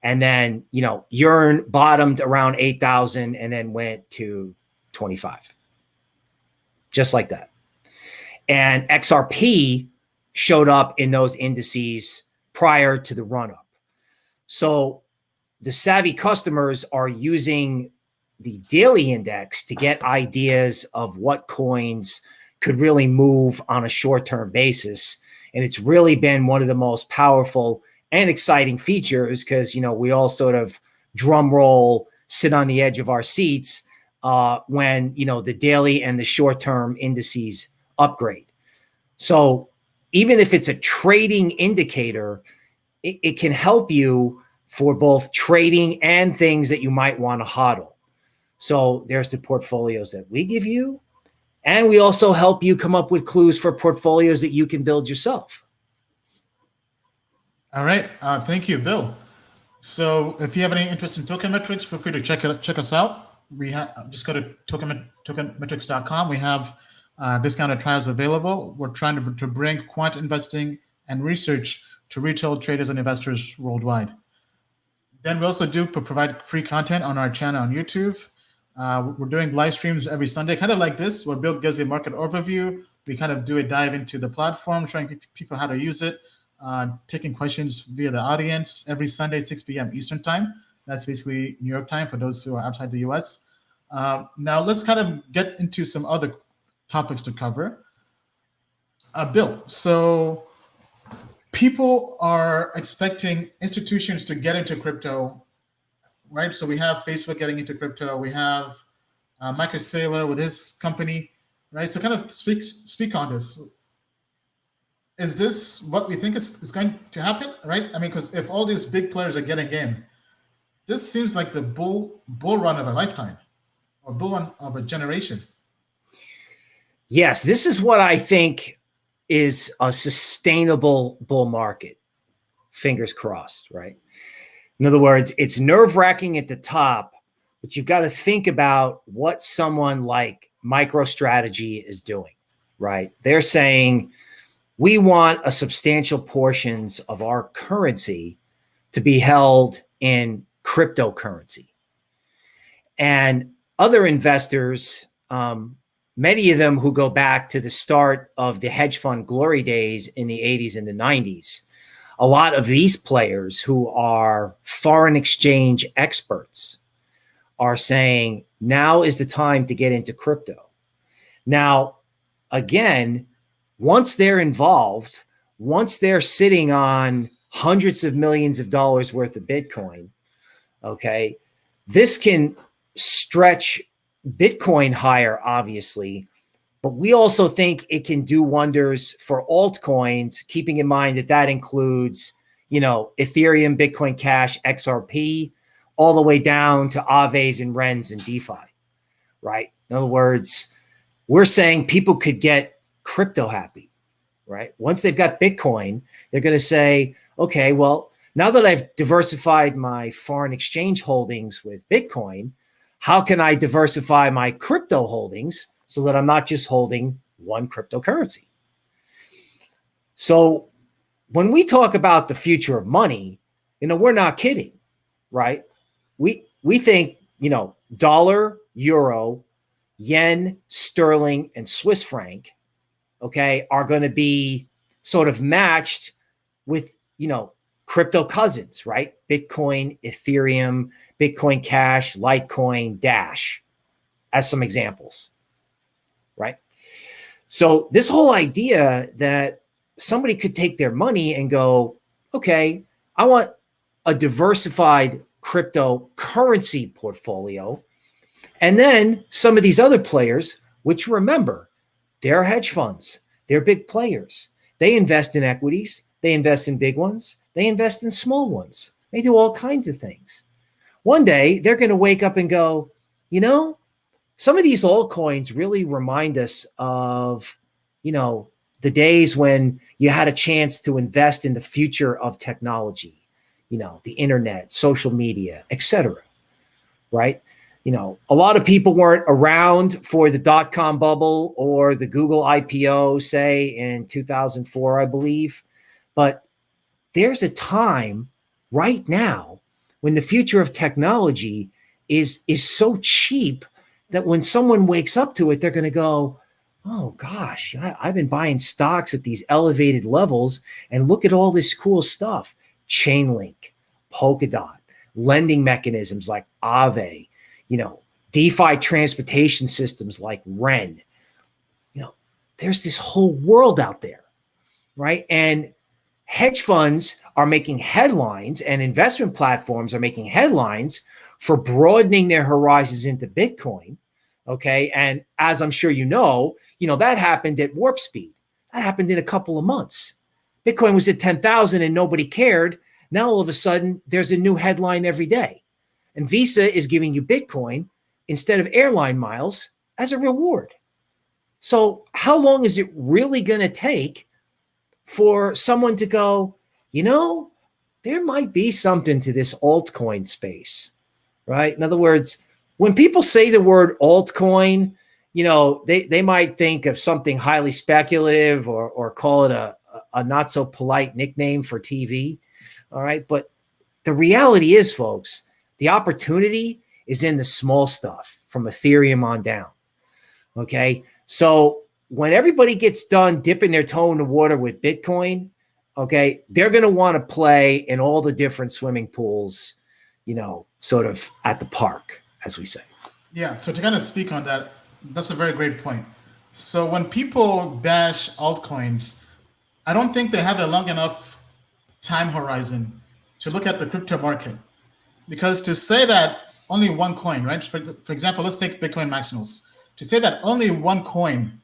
And then, Yearn bottomed around 8,000 and then went to 25. Just like that. And XRP showed up in those indices prior to the run-up. So the savvy customers are using the daily index to get ideas of what coins could really move on a short-term basis. And it's really been one of the most powerful and exciting features because, we all sort of drum roll, sit on the edge of our seats when, the daily and the short-term indices upgrade. So even if it's a trading indicator, it can help you for both trading and things that you might want to hodl. So there's the portfolios that we give you. And we also help you come up with clues for portfolios that you can build yourself.
All right. Thank you, Bill. So if you have any interest in token metrics, feel free to check us out. We have just go to tokenmetrics.com. We have discounted trials available. We're trying to bring quant investing and research to retail traders and investors worldwide. Then we also do provide free content on our channel on YouTube. We're doing live streams every Sunday, kind of like this, where Bill gives a market overview. We kind of do a dive into the platform, showing people how to use it, taking questions via the audience every Sunday, 6 p.m. Eastern time. That's basically New York time for those who are outside the US. Now let's kind of get into some other topics to cover. Bill, so people are expecting institutions to get into crypto, right? So we have Facebook getting into crypto. We have Michael Saylor with his company, right? So kind of speak on this. Is this what we think is going to happen, right? I mean, because if all these big players are getting in, this seems like the bull run of a lifetime or bull run of a generation.
Yes, this is what I think is a sustainable bull market. Fingers crossed, right? In other words, it's nerve-wracking at the top, but you've got to think about what someone like MicroStrategy is doing, right? They're saying, we want a substantial portions of our currency to be held in cryptocurrency. And other investors, many of them who go back to the start of the hedge fund glory days in the 80s and the 90s, a lot of these players who are foreign exchange experts are saying, now is the time to get into crypto. Now, again, once they're involved, once they're sitting on hundreds of millions of dollars worth of Bitcoin, okay, this can stretch Bitcoin higher, obviously, but we also think it can do wonders for altcoins, keeping in mind that that includes, Ethereum, Bitcoin Cash, XRP, all the way down to Aves and Rens and DeFi, right? In other words, we're saying people could get crypto happy, right? Once they've got Bitcoin, they're going to say, okay, well, now that I've diversified my foreign exchange holdings with Bitcoin, how can I diversify my crypto holdings so that I'm not just holding one cryptocurrency? So when we talk about the future of money, we're not kidding, right? We think, dollar, euro, yen, sterling, and Swiss franc, okay, are going to be sort of matched with, crypto cousins, right? Bitcoin, Ethereum, Bitcoin Cash, Litecoin, Dash, as some examples, right? So this whole idea that somebody could take their money and go, okay, I want a diversified cryptocurrency portfolio. And then some of these other players, which remember, they're hedge funds, they're big players. They invest in equities, they invest in big ones, they invest in small ones. They do all kinds of things. One day, they're going to wake up and go, some of these altcoins really remind us of, the days when you had a chance to invest in the future of technology, the internet, social media, etc. Right? A lot of people weren't around for the dot-com bubble or the Google IPO, say in 2004, I believe. But there's a time right now when the future of technology is so cheap that when someone wakes up to it, they're going to go, oh gosh, I've been buying stocks at these elevated levels, and look at all this cool stuff. Chainlink, Polkadot, lending mechanisms like Aave, DeFi transportation systems like Ren. There's this whole world out there, right? And hedge funds are making headlines, and investment platforms are making headlines for broadening their horizons into Bitcoin. Okay. And as I'm sure that happened at warp speed. That happened in a couple of months. Bitcoin was at 10,000 and nobody cared. Now, all of a sudden, there's a new headline every day. And Visa is giving you Bitcoin instead of airline miles as a reward. So how long is it really going to take for someone to go, there might be something to this altcoin space, right? In other words, when people say the word altcoin, they might think of something highly speculative or call it a not so polite nickname for TV. All right. But the reality is, folks, the opportunity is in the small stuff from Ethereum on down. Okay. So when everybody gets done dipping their toe in the water with Bitcoin, okay, they're going to want to play in all the different swimming pools, sort of at the park, as we say.
Yeah, so to kind of speak on that, that's a very great point. So when people bash altcoins, I don't think they have a long enough time horizon to look at the crypto market. Because to say that only one coin, right? For example, let's take Bitcoin Maximals. To say that only one coin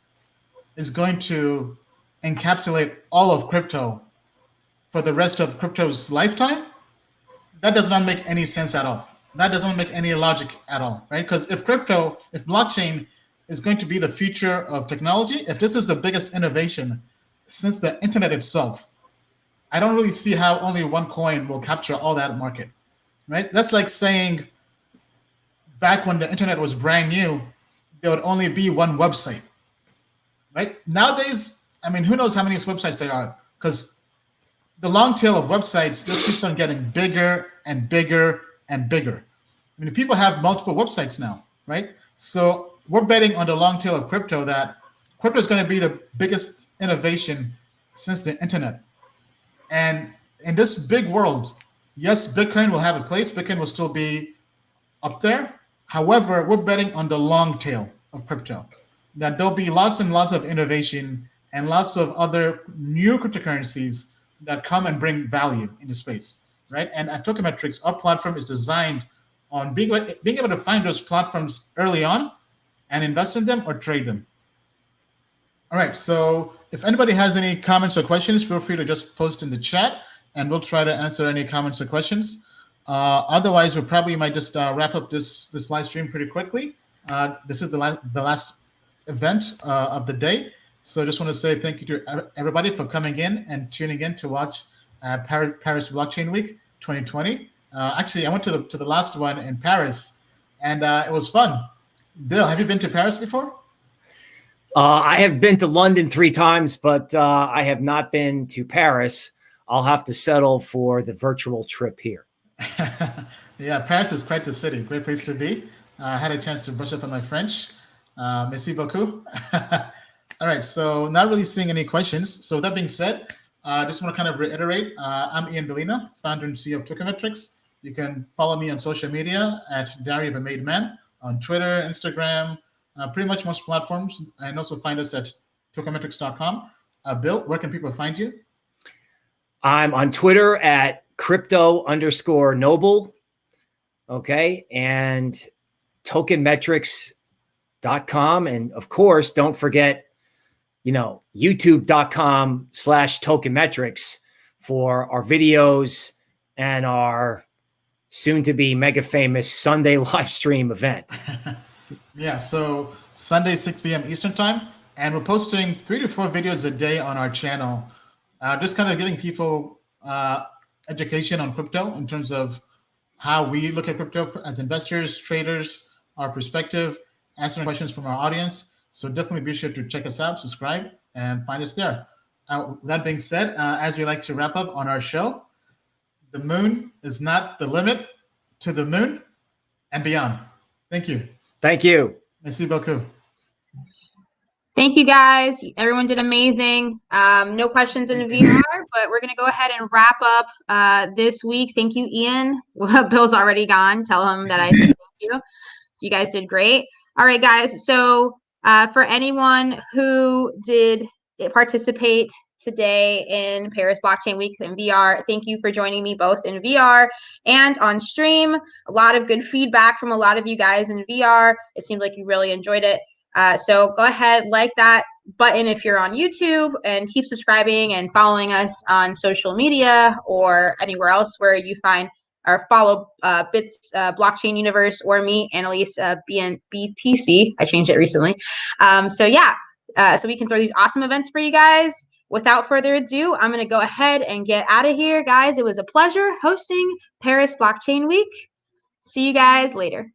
is going to encapsulate all of crypto for the rest of crypto's lifetime, that does not make any sense at all. That doesn't make any logic at all, right? Because if blockchain is going to be the future of technology, if this is the biggest innovation since the internet itself, I don't really see how only one coin will capture all that market, right? That's like saying back when the internet was brand new, there would only be one website, right? Nowadays, who knows how many websites there are, because the long tail of websites just keeps on getting bigger and bigger and bigger. People have multiple websites now, right? So we're betting on the long tail of crypto that crypto is going to be the biggest innovation since the internet. And in this big world, yes, Bitcoin will have a place. Bitcoin will still be up there. However, we're betting on the long tail of crypto, that there'll be lots and lots of innovation and lots of other new cryptocurrencies that come and bring value in the space, right? And at Tokenmetrics, our platform is designed on being able to find those platforms early on and invest in them or trade them. All right, so if anybody has any comments or questions, feel free to just post in the chat and we'll try to answer any comments or questions. Otherwise, we probably might just wrap up this live stream pretty quickly. This is the last event of the day. So I just want to say thank you to everybody for coming in and tuning in to watch Paris Blockchain Week 2020. Actually, I went to the last one in Paris, and it was fun. Bill, have you been to Paris before?
I have been to London 3 times, but I have not been to Paris. I'll have to settle for the virtual trip here.
Yeah, Paris is quite the city. Great place to be. I had a chance to brush up on my French. Merci beaucoup. All right, so not really seeing any questions. So that being said, I just want to kind of reiterate, I'm Ian Bellina, founder and CEO of Tokenmetrics. You can follow me on social media at Diary of a Made Man on Twitter, Instagram, pretty much most platforms, and also find us at tokenmetrics.com. Bill, where can people find you?
I'm on Twitter at crypto_noble. Okay. And tokenmetrics.com. And of course, don't forget, youtube.com/tokenmetrics for our videos and our soon to be mega famous Sunday live stream event.
Yeah. So Sunday, 6 p.m. Eastern time. And we're posting 3 to 4 videos a day on our channel. Just kind of giving people education on crypto in terms of how we look at crypto as investors, traders, our perspective, answering questions from our audience. So definitely be sure to check us out, subscribe, and find us there. That being said, as we like to wrap up on our show, the moon is not the limit to the moon and beyond. Thank you.
Thank you.
Merci beaucoup.
Thank you, guys. Everyone did amazing. No questions in VR, but we're going to go ahead and wrap up this week. Thank you, Ian. Bill's already gone. Tell him that I said thank you. So you guys did great. All right, guys. So for anyone who did participate today in Paris Blockchain Week in VR, thank you for joining me both in VR and on stream. A lot of good feedback from a lot of you guys in VR. It seemed like you really enjoyed it. So go ahead, like that button if you're on YouTube, and keep subscribing and following us on social media or anywhere else where you find or follow Bits Blockchain Universe or me, Annalise BTC. I changed it recently. So yeah, so we can throw these awesome events for you guys. Without further ado, I'm going to go ahead and get out of here, guys. It was a pleasure hosting Paris Blockchain Week. See you guys later.